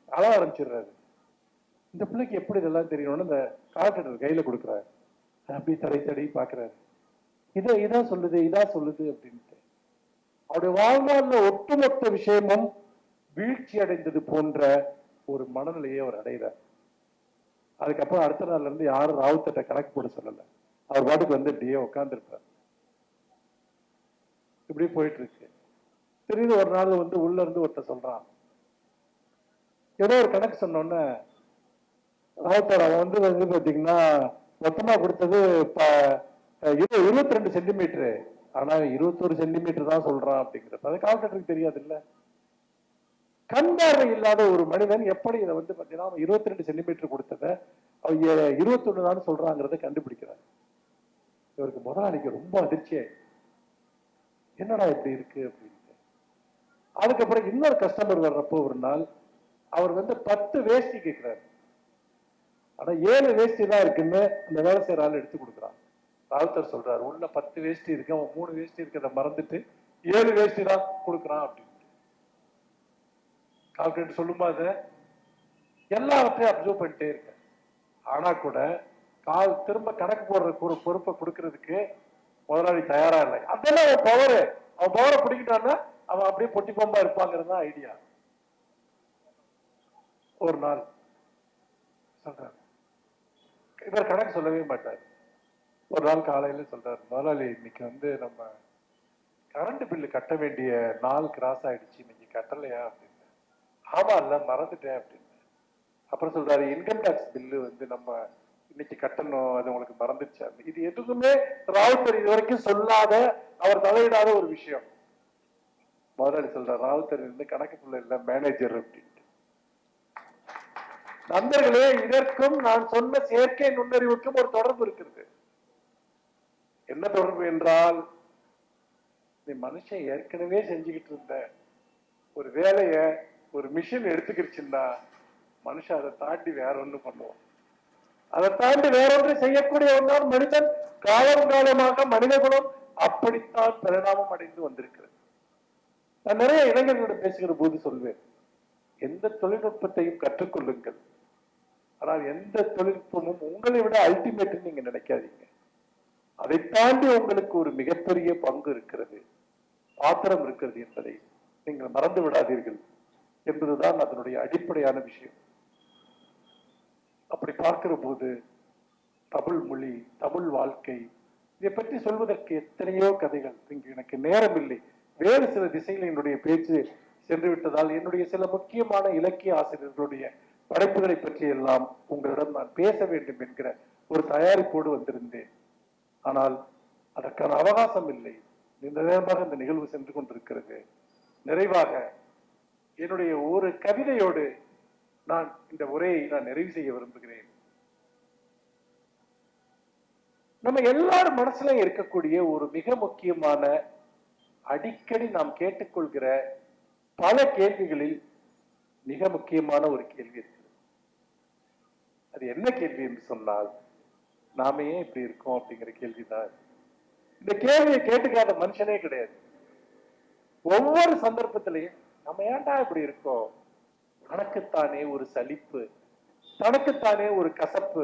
அழ ஆரம்பிச்சிடுறாரு. இந்த பிள்ளைக்கு எப்படி இதெல்லாம் தெரியணும்னு இந்த கால்குலேட்டர் கையில கொடுக்குறாரு. அப்படி தடை பாக்குறாரு. இதான் சொல்லுது இதான் சொல்லுது அப்படின்ட்டு. அவருடைய வாழ்நாள்ல ஒட்டுமொத்த விஷயமும் வீழ்ச்சி அடைந்தது போன்ற ஒரு மனநிலையை அவர் அடைகிறார். அதுக்கப்புறம் அடுத்த நாள்ல இருந்து யாரும் ராவுத்தர்ட்ட கணக்கு போட சொல்லல. அவர் பாட்டுக்கு வந்து இப்படியே உட்கார்ந்து இருப்பார். இப்படி போயிட்டு இருக்கு. திடீர்னு ஒரு நாள் வந்து உள்ள இருந்து ஒருத்தர் சொல்றான், ஏதோ ஒரு கணக்கு சொன்னோன்னு ராவுத்தர் அவன் வந்து பாத்தீங்கன்னா மொத்தமா கொடுத்தது 22 சென்டிமீட்டரு, ஆனா 21 சென்டிமீட்டர் தான் சொல்றான் அப்படிங்கிறது அது கால்குலேட்டருக்கு தெரியாது இல்ல. கண் பார்வை இல்லாத ஒரு மனிதன் எப்படி இதை வந்து பாத்தீங்கன்னா 22 சென்டிமீட்டர் கொடுத்தத அவங்க 21 தான் சொல்றாங்கிறத கண்டுபிடிக்கிறார். இவருக்கு முதலாளிக்கு ரொம்ப அதிர்ச்சியா, என்னடா இப்படி இருக்கு அப்படின்ட்டு. அதுக்கப்புறம் இன்னொரு கஸ்டமர் வர்றப்போ ஒரு நாள் அவர் வந்து 10 வேஷ்டி கேட்கிறாரு. ஆனா 7 வேஷ்டி தான் இருக்குன்னு அந்த வேலை செய்யற ஆள் எடுத்து கொடுக்குறான். ராவுத்தர் சொல்றாரு, உள்ள 10 வேஷ்டி இருக்கு, அவன் 3 வேஷ்டி இருக்கிறத மறந்துட்டு 7 வேஷ்டி தான் கொடுக்குறான் அப்படின்னு. கால்குலேட்டர் சொல்லுமா அத எல்லாவற்றையும் அப்சர்வ் பண்ணிட்டே இருக்க. ஆனா கூட திரும்ப கணக்கு போடுற ஒரு பொறுப்பை கொடுக்கறதுக்கு முதலாளி தயாரா இல்லை. அதெல்லாம் அவன் பவரை பிடிக்கிட்டான்னா அவன் அப்படியே பொட்டி பம்பா இருப்பாங்கிறது தான் ஐடியா. ஒரு நாள் சொல்றாரு, இவர் கணக்கு சொல்லவே மாட்டார். ஒரு நாள் காலையில சொல்றாரு, முதலாளி இன்னைக்கு வந்து நம்ம கரண்ட் பில்லு கட்ட வேண்டிய நாள் கிராஸ் ஆயிடுச்சு, இன்னைக்கு கட்டலையா அப்படின்னு. ஆமா இல்ல மறந்துட்டேன் அப்படின்னு. அப்புறம் சொல்றாரு, இன்கம் டாக்ஸ் பில்லு வந்து நம்ம இன்னைக்கு கட்டணும், அது உங்களுக்கு மறந்துச்சா. இது எதுக்குமே ராவுத்தர் இது வரைக்கும் சொல்லாத, அவர் தலையிடாத ஒரு விஷயம். முதலாளி சொல்றாரு, ராவுத்தர் இருந்து கணக்கு பிள்ளை இல்ல மேனேஜர் அப்படின்ட்டு. நண்பர்களே, இதற்கும் நான் சொன்ன செயற்கை நுண்ணறிவுக்கும் ஒரு தொடர்பு இருக்கிறது. என்ன தொடர்பு என்றால், மனுஷன் ஏற்கனவே செஞ்சுக்கிட்டு இருந்த ஒரு வேலைய ஒரு மிஷின் எடுத்துக்கிடுச்சுன்னா மனுஷன் அதை தாண்டி வேற ஒண்ணு பண்ணுவோம். அதை தாண்டி வேற ஒன்று செய்யக்கூடிய ஒன்றால் மனிதன் காலங்காலமாக மனித குலம் அப்படித்தான் பரிணாமம் அடைந்து வந்திருக்கிறது. நான் நிறைய இளைஞர்களோட பேசுகிற போது சொல்வேன், எந்த தொழில்நுட்பத்தையும் கற்றுக்கொள்ளுங்கள், ஆனால் எந்த தொழில்நுட்பமும் உங்களை விட அல்டிமேட் நீங்க நினைக்காதீங்க. அதை தாண்டி உங்களுக்கு ஒரு மிகப்பெரிய பங்கு இருக்கிறது, பாத்திரம் இருக்கிறது என்பதை நீங்கள் மறந்து விடாதீர்கள் என்பதுதான் அதனுடைய அடிப்படையான விஷயம். அப்படி பார்க்கிற போது தமிழ் மொழி, தமிழ் வாழ்க்கை, இதை பற்றி சொல்வதற்கு எத்தனையோ கதைகள். இங்கு எனக்கு நேரம் இல்லை, வேறு சில திசையில் என்னுடைய பேச்சு சென்று விட்டதால் என்னுடைய சில முக்கியமான இலக்கிய ஆசிரியர்களுடைய படைப்புகளை பற்றி எல்லாம் உங்களிடம் நான் பேச வேண்டும் என்கிற ஒரு தயாரிப்போடு வந்திருந்தேன். ஆனால் அதற்கான அவகாசம் இல்லை. நீண்ட நேரமாக இந்த நிகழ்வு சென்று கொண்டிருக்கிறது. நிறைவாக என்னுடைய ஒரு கவிதையோடு நான் இந்த உரையை நான் நிறைவு செய்ய விரும்புகிறேன். நம்ம எல்லாரும் மனசுல இருக்கக்கூடிய ஒரு மிக முக்கியமான, அடிக்கடி நாம் கேட்டுக்கொள்கிற பல கேள்விகளில் மிக முக்கியமான ஒரு கேள்வி இருக்கு. அது என்ன கேள்வி என்று சொன்னால், நாம ஏன் இப்படி இருக்கோம் அப்படிங்கிற கேள்விதான். இந்த கேள்வியை கேட்டுக்காத மனுஷனே கிடையாது. ஒவ்வொரு சந்தர்ப்பத்திலையும் நம்ம ஏன்டா இப்படி இருக்கோம், தனக்குத்தானே ஒரு சலிப்பு, தனக்குத்தானே ஒரு கசப்பு,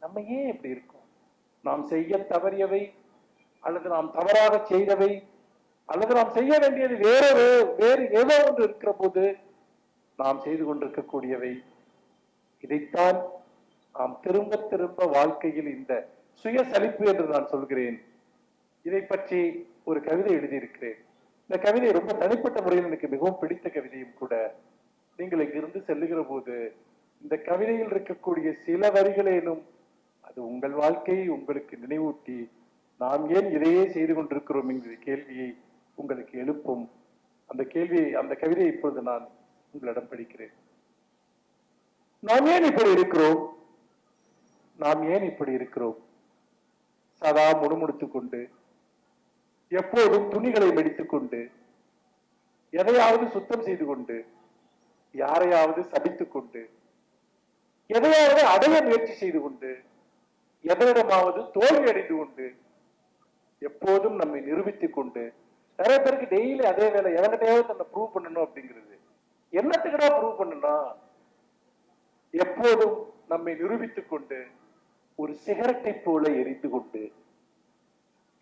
நம்ம ஏன் இப்படி இருக்கோம், நாம் செய்ய தவறியவை அல்லது நாம் தவறாக செய்தவை அல்லது நாம் செய்ய வேண்டியது வேறு ஏதோ ஒன்று இருக்கிற போது நாம் செய்து கொண்டிருக்கக்கூடியவை, இதைத்தான் நாம் திரும்ப திரும்ப வாழ்க்கையில் இந்த சுய சலிப்பு என்று நான் சொல்கிறேன். இதை பற்றி ஒரு கவிதை எழுதியிருக்கிறேன். இந்த கவிதை ரொம்ப தனிப்பட்ட முறையில் எனக்கு மிகவும் பிடித்த கவிதையும் கூட. நீங்கள் இங்கிருந்து செல்லுகிற போது இந்த கவிதையில் இருக்கக்கூடிய சில வரிகளேனும் அது உங்கள் வாழ்க்கையை உங்களுக்கு நினைவூட்டி நாம் ஏன் இதையே செய்து கொண்டிருக்கிறோம் என்கிற கேள்வியை உங்களுக்கு எழுப்பும். அந்த கேள்வியை, அந்த கவிதையை இப்பொழுது நான் உங்களிடம் படிக்கிறேன். நாம் ஏன் இப்படி இருக்கிறோம்? நாம் ஏன் இப்படி இருக்கிறோம்? சதா முணுமுணுத்துக் கொண்டு, எப்போதும் துணிகளை மடித்துக் கொண்டு, எதையாவது சுத்தம் செய்து கொண்டு, யாரையாவது சபித்துக் கொண்டு, எதையாவது அடைய முயற்சி செய்து கொண்டு, எதனிடமாவது தோல்வி அடைந்து கொண்டு, எப்போதும் நம்மை நிரூபித்துக் கொண்டு, நிறைய பேருக்கு டெய்லி அதே வேலை, எவன்கிட்டயாவது தன்னை ப்ரூவ் பண்ணணும் அப்படிங்கிறது. என்னத்துக்குடா ப்ரூவ் பண்ணணும்? எப்போதும் நம்மை நிரூபித்துக் கொண்டு, ஒரு சிகரெட்டை போல எரிந்து கொண்டு,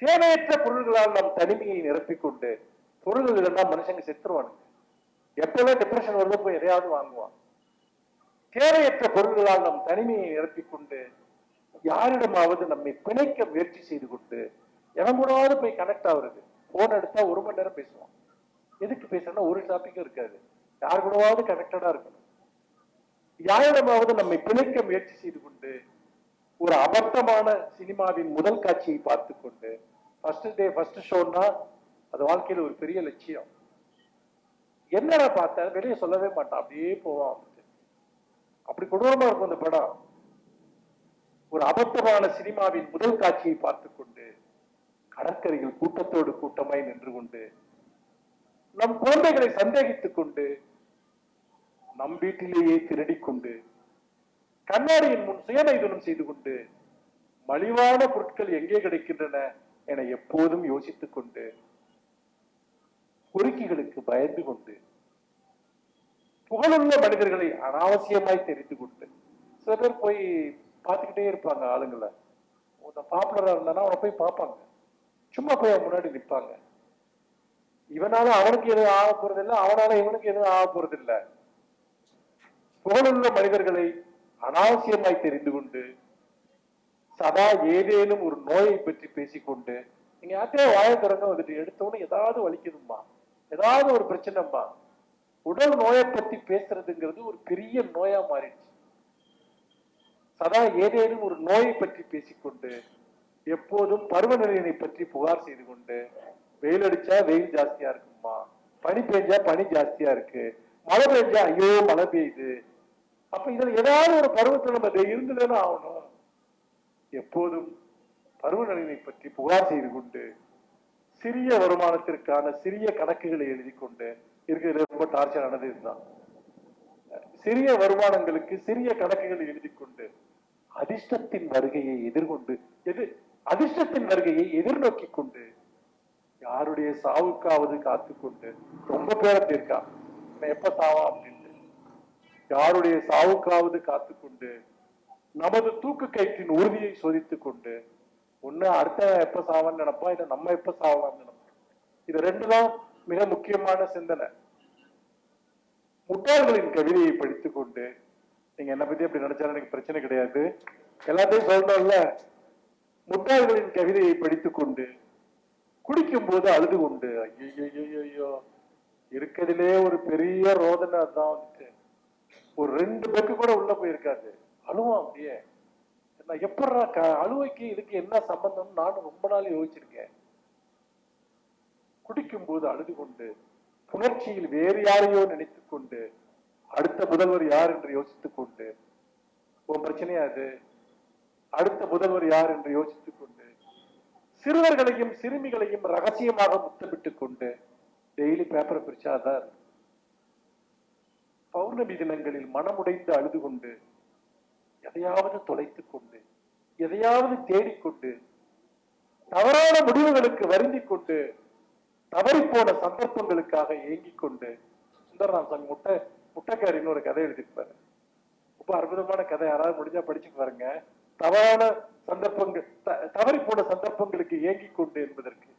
தேவையற்ற பொருள்களால் நம் தனிமையை நிரப்பிக் கொண்டு, பொருள்கள் இல்லைன்னா மனுஷங்க செத்துருவானுங்க. எப்பவே டிப்ரெஷன் வருதோ போய் எதையாவது வாங்குவான். தேவையற்ற பொருள்களால் நம் தனிமையை நிரப்பிக் கொண்டு, யாரிடமாவது நம்மை பிணைக்க முயற்சி செய்து கொண்டு, எவன் கூடவாவது போய் கனெக்ட் ஆகுறது. போன் எடுத்தா 1 மணி நேரம் பேசுவான். எதுக்கு பேசுறா? ஒரு டாபிக்கும் இருக்காது. யார் கூடவாவது கனெக்டடா இருக்கணும். யாரிடமாவது நம்மை பிணைக்க முயற்சி செய்து கொண்டு, ஒரு அபத்தமான சினிமாவின் முதல் காட்சியை பார்த்து கொண்டு, ஃபர்ஸ்ட் டே ஃபர்ஸ்ட் ஷோன்னா அது வாழ்க்கையில ஒரு பெரிய லட்சியம். என்னடா பார்த்தா வெளியே சொல்லவே மாட்டான், அப்படியே போவான். அப்படி கொடூரமா இருக்கும் அந்த படம். ஒரு அபத்தமான சினிமாவின் முதல் காட்சியை பார்த்து கொண்டு, கடற்கரையில் கூட்டத்தோடு கூட்டமாய் நின்று கொண்டு, நம் குழந்தைகளை சந்தேகித்துக் கொண்டு, நம் வீட்டிலேயே திருடிக் கொண்டு, கண்ணாடியின் முன் சுயநைதனம் செய்து கொண்டு, மலிவான பொருட்கள் எங்கே கிடைக்கின்றன என எப்போதும் யோசித்துக் கொண்டு, பொறுக்கிகளுக்கு பயந்து கொண்டு, புகழுள்ள மனிதர்களை அனாவசியமாய் தெரிந்து கொண்டு, சில பேர் போய் பார்த்துக்கிட்டே இருப்பாங்க ஆளுங்களை. பாப்புலரா இருந்தானா அவனை போய் பார்ப்பாங்க, சும்மா போய் அவன் முன்னாடி நிற்பாங்க. இவனால அவனுக்கு எதுவும் ஆக போறது இல்லை, அவனால இவனுக்கு எதுவும் ஆக போறது இல்லை. புகழுள்ள மனிதர்களை அனாவசியமாய் தெரிந்து கொண்டு, சதா ஏதேனும் ஒரு நோயை பற்றி பேசிக்கொண்டு, நீங்க யார்கிட்டயே வாய திறங்க வந்துட்டு எடுத்தோன்னு ஏதாவது வலிக்குதுமா, ஏதாவது ஒரு பிரச்சனைமா. உடல் நோயை பற்றி பேசுறதுங்கிறது ஒரு பெரிய நோயா மாறிடுச்சு. சதா ஏதேனும் ஒரு நோயை பற்றி பேசிக்கொண்டு, எப்போதும் பருவநிலையினை பற்றி புகார் செய்து கொண்டு, வெயில் அடிச்சா வெயில் ஜாஸ்தியா இருக்குமா, பனி பெஞ்சா பனி ஜாஸ்தியா இருக்கு, மழை பெஞ்சா ஐயோ மழை பெய்யுது. அப்ப இதுல ஏதாவது ஒரு பருவத்தில் நம்ம இருந்துதானே ஆகணும். எப்போதும் பருவநிலையை பற்றி புகார் செய்து கொண்டு, சிறிய வருமானத்திற்கான சிறிய கணக்குகளை எழுதி கொண்டு இருக்கிறது. ரொம்ப டார்ச்சரானது இதுதான். சிறிய வருமானங்களுக்கு சிறிய கணக்குகளை எழுதி கொண்டு, அதிர்ஷ்டத்தின் வருகையை எதிர்கொண்டு அதிர்ஷ்டத்தின் வருகையை எதிர்நோக்கி கொண்டு, யாருடைய சாவுக்காவது காத்துக்கொண்டு, ரொம்ப பேரத்தை இருக்கா எப்ப சாவா அப்படின்ட்டு, யாருடைய சாவுக்காவது காத்துக்கொண்டு, நமது தூக்கு கயிற்றின் உறுதியை சோதித்துக் கொண்டு, ஒண்ணு அடுத்த எப்ப சாவான்னு நினைப்பா, இல்ல நம்ம எப்ப சாவான்னு நினைப்போம். இது ரெண்டுதான் மிக முக்கியமான சிந்தனை. முட்டாள்களின் கவிதையை படித்துக் கொண்டு, நீங்க என்ன பத்தி அப்படி நினைச்சாலும் எனக்கு பிரச்சனை கிடையாது, எல்லாத்தையும் சொல்லணும்ல. முட்டாள்களின் கவிதையை படித்துக் கொண்டு, குடிக்கும் போது அழுது கொண்டு, ஐயோ இருக்கிறதுலே ஒரு பெரிய ரோதனை தான் வந்துட்டு, ஒரு 2 பெக்கு கூட உள்ள போயிருக்காது, அழுவான் அப்படியே. எப்படா அழுவைக்கு இதுக்கு என்ன சம்பந்தம் நானும் ரொம்ப நாள் யோசிச்சிருக்கேன். குடிக்கும் போது அழுது கொண்டு, புணர்ச்சியில் வேறு யாரையோ நினைத்துக் கொண்டு, அடுத்த முதல்வர் யார் என்று யோசித்துக் கொண்டு, உன் பிரச்சனையா அது, அடுத்த முதல்வர் யார் என்று யோசித்துக் கொண்டு, சிறுவர்களையும் சிறுமிகளையும் ரகசியமாக முத்தமிட்டுக் கொண்டு, டெய்லி பேப்பரை பிரிச்சாதான். பௌர்ணமி தினங்களில் மனமுடைந்து அழுது கொண்டு, எதையாவது தொலைத்துக் கொண்டு, எதையாவது தேடிக்கொண்டு, தவறான முடிவுகளுக்கு வருந்திக் கொண்டு, தவறிப்போன சந்தர்ப்பங்களுக்காக ஏங்கிக் கொண்டு. சுந்தரராமன் முட்டைக்காரின்னு ஒரு கதை எழுதியிருப்பாரு. ரொம்ப அற்புதமான கதை, யாராவது முடிஞ்சா படிச்சு பாருங்க. தவறான சந்தர்ப்பங்கள், தவறி போன சந்தர்ப்பங்களுக்கு ஏங்கிக் கொண்டு என்பதற்கு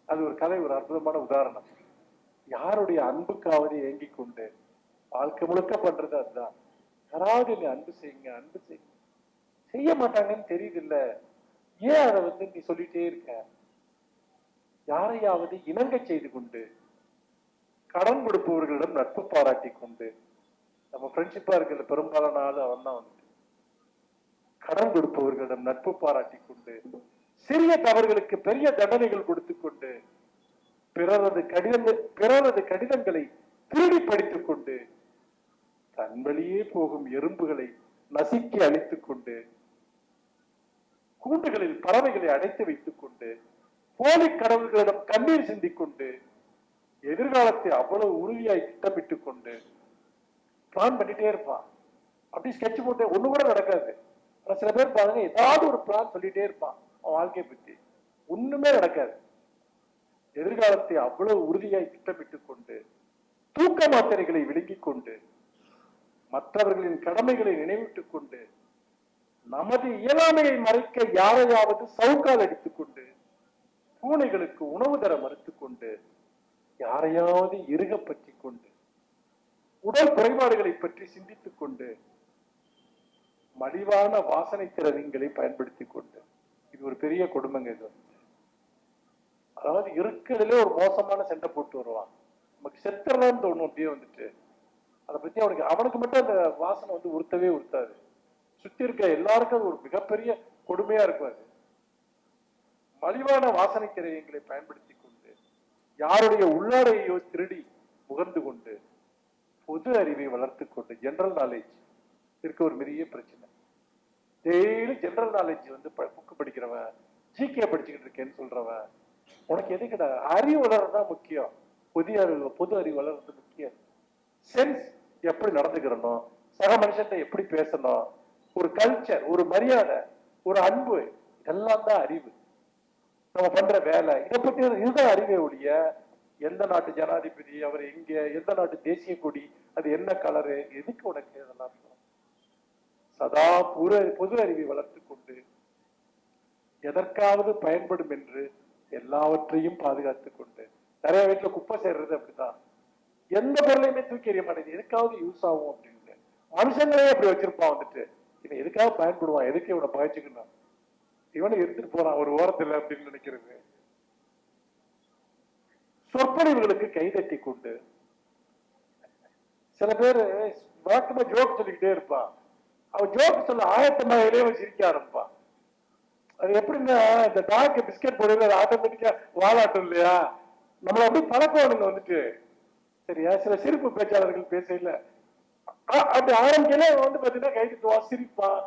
அது ஒரு கதை, ஒரு அற்புதமான உதாரணம். யாருடைய அன்புக்காவது ஏங்கிக் கொண்டு, வாழ்க்கை முழுக்க பண்றது அதுதான். யாராவது நீ அன்பு செய்யுங்க, அன்பு செய்யுங்க, செய்ய மாட்டாங்கன்னு தெரியுது இல்ல, ஏன் அதை நீ சொல்லிட்டே இருக்க. யாரையாவது இணங்க செய்து கொண்டு, கடன் கொடுப்பவர்களிடம் நட்பு பாராட்டி கொண்டு, நம்ம ஃப்ரெண்ட்ஷிப்பா இருக்கிற பெரும்பாலான ஆள் அவன் தான் வந்துட்டு கடன் கொடுப்பவர்களிடம் நட்பு பாராட்டி கொண்டு சிறிய தவறுகளுக்கு பெரிய தண்டனைகள் கொடுத்து கொண்டு பிறரது கடிதங்களை திருடி படித்துக் கொண்டு தன் வழியே போகும் எறும்புகளை நசுக்கி அழித்துக் கொண்டு கூண்டுகளில் பறவைகளை அடைத்து வைத்துக் கொண்டு போலி கடவுள்களிடம் கண்ணீர் சிந்திக் கொண்டு எதிர்காலத்தை அவ்வளவு உறுதியாய் திட்டமிட்டுக் கொண்டு பிளான் பண்ணிட்டே இருப்பான். அப்படி ஸ்கெட்ச் போட்டு ஒண்ணு கூட நடக்காது. ஆனா சில பேர் பாருங்க ஏதாவது ஒரு பிளான் சொல்லிட்டே இருப்பான் அவன் வாழ்க்கையை பத்தி, ஒண்ணுமே நடக்காது. எதிர்காலத்தை அவ்வளவு உறுதியாய் திட்டமிட்டுக் கொண்டு தூக்க மாத்திரைகளை விழுங்கிக் கொண்டு மற்றவர்களின் கடமைகளை நினைவிட்டுக் கொண்டு நமது இயலாமையை மறைக்க யாரையாவது சவுக்கால் அடித்துக் கொண்டு பூனைகளுக்கு உணவு தர மறுத்துக் கொண்டு யாரையாவது இறுக பற்றி கொண்டு உடல் குறைபாடுகளை பற்றி சிந்தித்துக் கொண்டு மலிவான வாசனை திரவியங்களை பயன்படுத்திக் கொண்டு, இது ஒரு பெரிய கொடுமைங்க. இது அதாவது இருக்கிறதுல ஒரு மோசமான சண்டை போட்டு வருவான், நமக்கு செத்துறலான்னு தோணும். அப்படியே வந்துட்டு அதை பத்தி அவனுக்கு மட்டும் அந்த வாசனை வந்து உறுத்தவே உறுத்தாது. சுத்தி இருக்க எல்லாருக்கும் அது ஒரு மிகப்பெரிய கொடுமையா இருக்கும். அது மலிவான வாசனை திரவியங்களை பயன்படுத்தி கொண்டு யாருடைய உள்ளாடையோ திருடி முகர்ந்து கொண்டு பொது அறிவை வளர்த்து கொண்டு ஜெனரல் நாலேஜ் இருக்க ஒரு பெரிய பிரச்சனை. டெய்லி ஜெனரல் நாலேஜ் வந்து புக்கு படிக்கிறவன், ஜிகே படிச்சுக்கிட்டு இருக்கேன்னு சொல்றவன், உனக்கு எதுக்குடா? அறிவு வளர்றதுதான் முக்கியம். பொது அறிவு வளர்றது முக்கியம். சென்ஸ் எப்படி நடந்துக்கிறணும், சக மனுஷன் எப்படி பேசணும், ஒரு கல்ச்சர், ஒரு மரியாதை, ஒரு அன்பு, இதெல்லாம் தான் அறிவு. நம்ம பண்ற வேலை இதை பத்தி இதுதான் அறிவே ஒழிய எந்த நாட்டு ஜனாதிபதி, அவர் எங்க, எந்த நாட்டு தேசிய கொடி, அது என்ன கலரு, எதுக்கு உனக்கு இதெல்லாம்? சதா பொது அறிவை வளர்த்து கொண்டு எதற்காவது பயன்படும் என்று எல்லாவற்றையும் பாதுகாத்துக் கொண்டு, நிறைய வீட்டுல குப்பை சேர்றது அப்படிதான், எந்த பொருளையுமே தூக்கி எறிய மாட்டேங்குது, எதுக்காவது யூஸ் ஆகும் அப்படின்னு மனுஷங்களே அப்படி வச்சிருப்பான். வந்துட்டு இவன் எதுக்காக பயன்படுவான், எதுக்கு இவனை பயிற்சிக்கணும், இவனை எடுத்துட்டு போறான் ஒரு ஓரத்தில் அப்படின்னு நினைக்கிறது. சொற்பொழிவுகளுக்கு கைதட்டி கொண்டு சில பேர் வழக்கமா ஜோக் சொல்லிக்கிட்டே இருப்பான். அவன் ஜோக் சொல்ல ஆயத்தமாகவே சிரிக்க ஆரம்பிப்பான். அது எப்படின்னா இந்த டாக்கு பிஸ்கட் போடுறது ஆட்டோமேட்டிக்கா வாலாட்டும் இல்லையா, நம்மள அப்படி பழக்கவானுங்க வந்துட்டு. சரியா, சில சிரிப்பு பேச்சாளர்கள் பேசல அப்படி ஆரம்பிக்கல வந்து பாத்தீங்கன்னா கை தட்டுவான், சிரிப்பான்,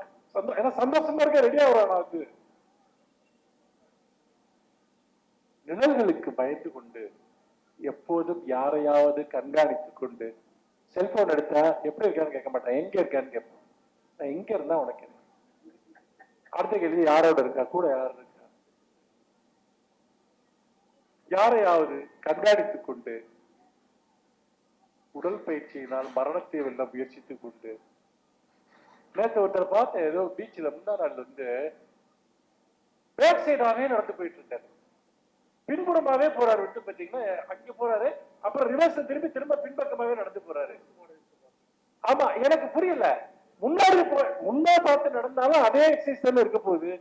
ஏன்னா சந்தோஷமா இருக்க ரெடியா வரான். அது நிழல்களுக்கு பயந்து கொண்டு எப்போதும் யாரையாவது கண்காணித்துக் கொண்டு செல்போன் எடுத்தா எப்படி இருக்கான்னு கேட்க மாட்டேன், எங்க இருக்கான்னு கேட்பேன். நான் எங்க இருந்தா உனக்கு என்ன, அடுத்த கேள்வி யாரோட இருக்கா, கூட யார் இருக்கா, யாரையாவது கண்காணித்துக் கொண்டு உடல் பயிற்சியினால் மரணத்தை வெல்ல முயற்சித்துக் கொண்டு. நேற்று ஒருத்தர் பார்த்தேன், ஏதோ பீச்சில் முந்தா நாள் வந்து பேக் சைடாவே நடந்து போயிட்டு இருக்காரு, பின்புறமாவே போறாரு. விட்டு பாத்தீங்கன்னா அங்க போறாரு, அப்புறம் ரிவர்ஸ் திரும்ப பின்பக்கமாவே நடந்து போறாரு. ஆமா, எனக்கு புரியல, முன்னாடி பார்த்து நடந்தாலும் அதே எக்ஸசைஸ் தானே இருக்க போகுது,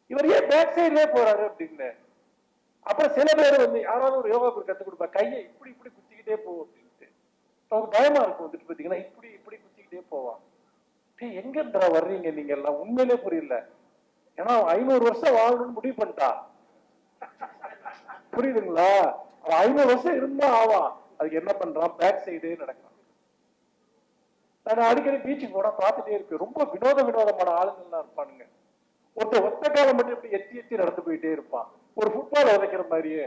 இவர் ஏன் பேக் சைட்லயே போறாரு அப்படின்னு. அப்புறம் சில பேர் வந்து யாராவது ஒரு யோகா கத்துக் கொடுப்பா, கையை இப்படி இப்படி குத்திக்கிட்டே போவோம் அப்படின்ட்டு. அவங்க பயமா இருக்கும். வந்துட்டு பாத்தீங்கன்னா இப்படி இப்படி குத்திக்கிட்டே போவான். எங்க இருந்தா வர்றீங்க நீங்க எல்லாம், உண்மையிலே புரியல. ஏன்னா 500 வருஷம் வாழணும்னு முடிவு பண்ணிட்டா, புரியுதுங்களா? 500 வருஷம் இருந்தா ஆவான். அதுக்கு என்ன பண்றான், பேக் சைடே நடக்கும். நான் அடிக்கடி பீச்சுக்கு போனா பார்த்துட்டே இருப்பேன், ரொம்ப வினோதமான ஆளுங்கள்லாம் இருப்பானுங்க. ஒத்த காலம் மட்டும் இப்படி எத்தி நடந்து போயிட்டே இருப்பான், ஒரு ஃபுட்பால் உதைக்கிற மாதிரியே.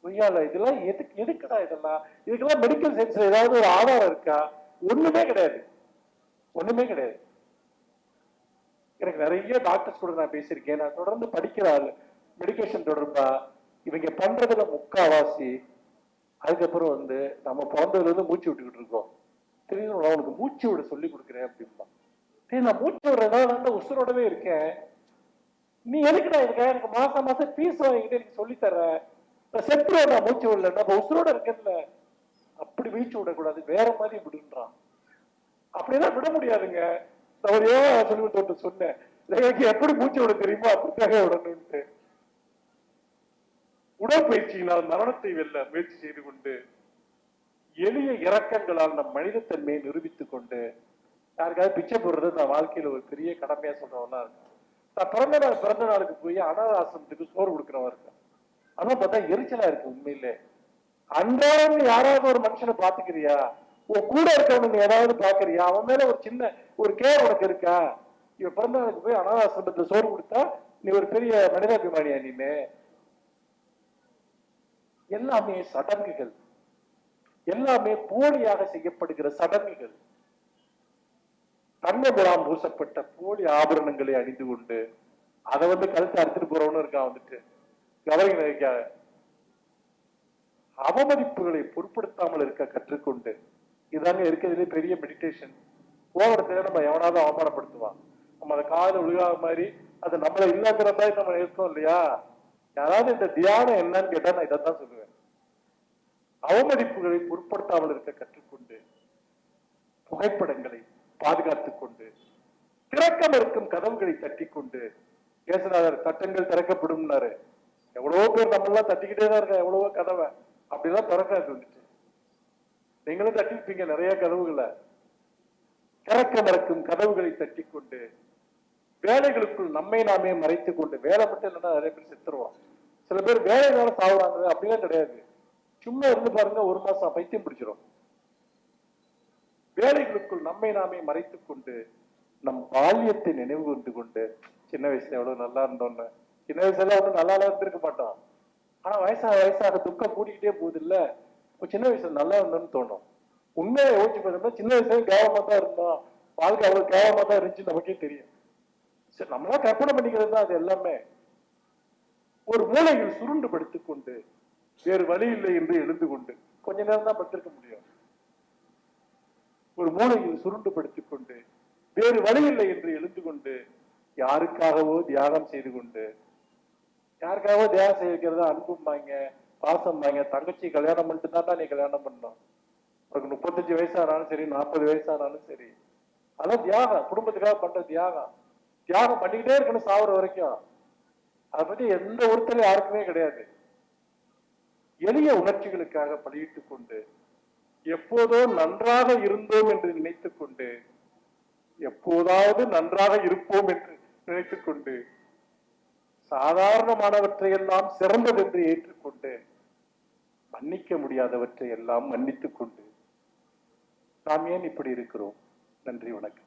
இதெல்லாம் எதுக்குடா இதெல்லாம்? இதுக்கெல்லாம் மெடிக்கல் சயின்ஸ்ல ஏதாவது ஒரு ஆதாரம் இருக்கா? ஒண்ணுமே கிடையாது, ஒண்ணுமே கிடையாது. எனக்கு நிறைய டாக்டர்ஸ் கூட நான் பேசியிருக்கேன், நான் தொடர்ந்து படிக்கிற ஆளு மெடிக்கேஷன் தொடர்பா. இவங்க பண்றதுல முக்காவாசி அதுக்கப்புறம் வந்து நம்ம பிறந்ததுல இருந்து மூச்சு விட்டுக்கிட்டு இருக்கோம். தெரியும், நான் உனக்கு மூச்சு விட சொல்லி கொடுக்குறேன் அப்படின்பா. நான் மூச்சு விடுறதா உசுரோடவே இருக்கேன், நீ எதுக்குடா இருக்கேன், எனக்கு மாசம் ஃபீஸ் வாங்கிட்டு எனக்கு சொல்லி தர, செத்துருவா நான் மூச்சு விடல, நம்ம உசுரோட இருக்கேன்ல. அப்படி மூச்சு விடக்கூடாது, வேற மாதிரி விடுன்றான். அப்படிதான் விட முடியாதுங்க. அவர் ஏன் சொல்லி கொடுத்து சொன்னேன், எனக்கு எப்படி மூச்சு விட தெரியுமோ அப்படித்தாக விடணும்ட்டு. உடற்பயிற்சியினால் மரணத்தை வெல்ல முயற்சி செய்து கொண்டு எளிய இரக்கங்களால் நம் மனிதத்தன்மையை நிரூபித்துக் கொண்டு, யாருக்காவது பிச்சை போடுறது நான் வாழ்க்கையில ஒரு பெரிய கடமையா சொல்றவனா இருக்கேன். நான் பிறந்த நாளுக்கு போய் அனாத ஆசிரமத்துக்கு சோறு கொடுக்கிறவா இருக்கேன். அதான் பார்த்தா எரிச்சலா இருக்கு உண்மையிலே. அன்றாடம் யாராவது ஒரு மனுஷனை பாத்துக்கிறியா? உன் கூட இருக்கவனுங்க ஏதாவது பாக்குறியா? அவன் மேல ஒரு சின்ன ஒரு கேர் உனக்கு இருக்கா? இவன் பிறந்த நாளுக்கு போய் அனாத ஆசிரமத்துல சோறு கொடுத்தா நீ ஒரு பெரிய மனிதாபிமானியா? நீனு எல்லாமே சடங்குகள், எல்லாமே போலியாக செய்யப்படுகிற சடங்குகள். தங்க முலாம் பூசப்பட்ட போலி ஆபரணங்களை அணிந்து கொண்டு அதை கழுத்தை அறுத்துட்டு போறவனு இருக்கான். கவலைங்க நினைக்காத. அவமதிப்புகளை பொருட்படுத்தாமல் இருக்க கற்றுக்கொண்டு, இதாங்க இருக்கிறதுலே பெரிய மெடிடேஷன். ஓவரத்துல நம்ம எவனாவது அவமானப்படுத்துவான், நம்ம அதை காதல ஒழுகாத மாதிரி அது நம்மள இல்லாங்கிற மாதிரி நம்ம இருக்கோம் இல்லையா? யாராவது இந்த தியானம் என்னன்னு கேட்டா நான் இதைத்தான் சொல்லுவேன். அவமதிப்புகளை பொருட்படுத்தாமல் இருக்க கற்றுக்கொண்டு, புகைப்படங்களை பாதுகாத்துக் கொண்டு, திறக்கம் இருக்கும் கதவுகளை தட்டி கொண்டு, கேசநாதர் சட்டங்கள் திறக்கப்படும். எவ்வளவோ பேர் நம்ம எல்லாம் தட்டிக்கிட்டே தான் இருக்க, எவ்வளவோ கதவை அப்படிதான் திறக்காது. நீங்களும் தட்டிருப்பீங்க நிறைய கதவுகளை. திறக்க மறக்கும் கதவுகளை தட்டி கொண்டு, வேலைகளுக்குள் நம்மை நாமே மறைத்துக் கொண்டு, வேலை மட்டும் இல்லைன்னா நிறைய பேர் செத்துருவோம். சில பேர் வேலைனால சாவுறாங்க, அப்படிலாம் கிடையாது. சும்மா இருந்து பாருங்க, ஒரு மாசம் பைத்தியம் பிடிச்சிடும். வேலைகளுக்குள் நம்மை நாமே மறைத்துக் கொண்டு, நம் பால்யத்தை நினைவு கொண்டு கொண்டு, சின்ன வயசுல எவ்வளவு நல்லா இருந்தோம்னு. சின்ன வயசுல ஒன்றும் நல்லா இருந்திருக்க மாட்டோம். ஆனா வயசாக வயசாக துக்கம் கூட்டிக்கிட்டே போகுது இல்ல. சின்ன வயசுல நல்லா இருந்தோம்னு தோணும். உண்மையை யோசிச்சு பார்த்தோம்னா சின்ன வயசுல கேவலமா தான் இருந்தோம், வாழ்க்கை அவ்வளவு கேவலமா தான் இருந்துச்சு நமக்கே தெரியும். சரி, நம்மளா கற்பனை பண்ணிக்கிறது தான் அது எல்லாமே. ஒரு மூலையில் சுருண்டு படுத்துக் கொண்டு, வேறு வழி இல்லை என்று எழுந்து கொண்டு, கொஞ்ச நேரம் தான் படுத்திருக்க முடியும். ஒரு மூலையில் சுருண்டு படுத்திக் கொண்டு, வேறு வழி இல்லை என்று எழுந்து கொண்டு, யாருக்காகவோ தியாகம் செய்து கொண்டு, யாருக்காகவோ தியாகம் செய்ய வைக்கிறதா அன்பும்பாங்க, பாசம்பாங்க. தங்கச்சி கல்யாணம் பண்ணிட்டு தான் நீ கல்யாணம் பண்ணணும். உனக்கு 35 வயசானாலும் சரி, 40 வயசானாலும் சரி, அதான் தியாகம். குடும்பத்துக்காக பண்ற தியாகம். தியாகம் பண்ணிக்கிட்டே இருக்கணும் சாவுற வரைக்கும். அதை பத்தி எந்த ஒருத்தரும் யாருக்குமே கிடையாது. எளிய உணர்ச்சிகளுக்காக பலியிட்டுக் கொண்டு, எப்போதோ நன்றாக இருந்தோம் என்று நினைத்துக் கொண்டு, எப்போதாவது நன்றாக இருப்போம் என்று நினைத்துக் கொண்டு, சாதாரணமானவற்றை எல்லாம் சிறந்தது என்று ஏற்றுக்கொண்டு, மன்னிக்க முடியாதவற்றை எல்லாம் மன்னித்துக் கொண்டு, நாம் ஏன் இப்படி இருக்கிறோம்? நன்றி, வணக்கம்.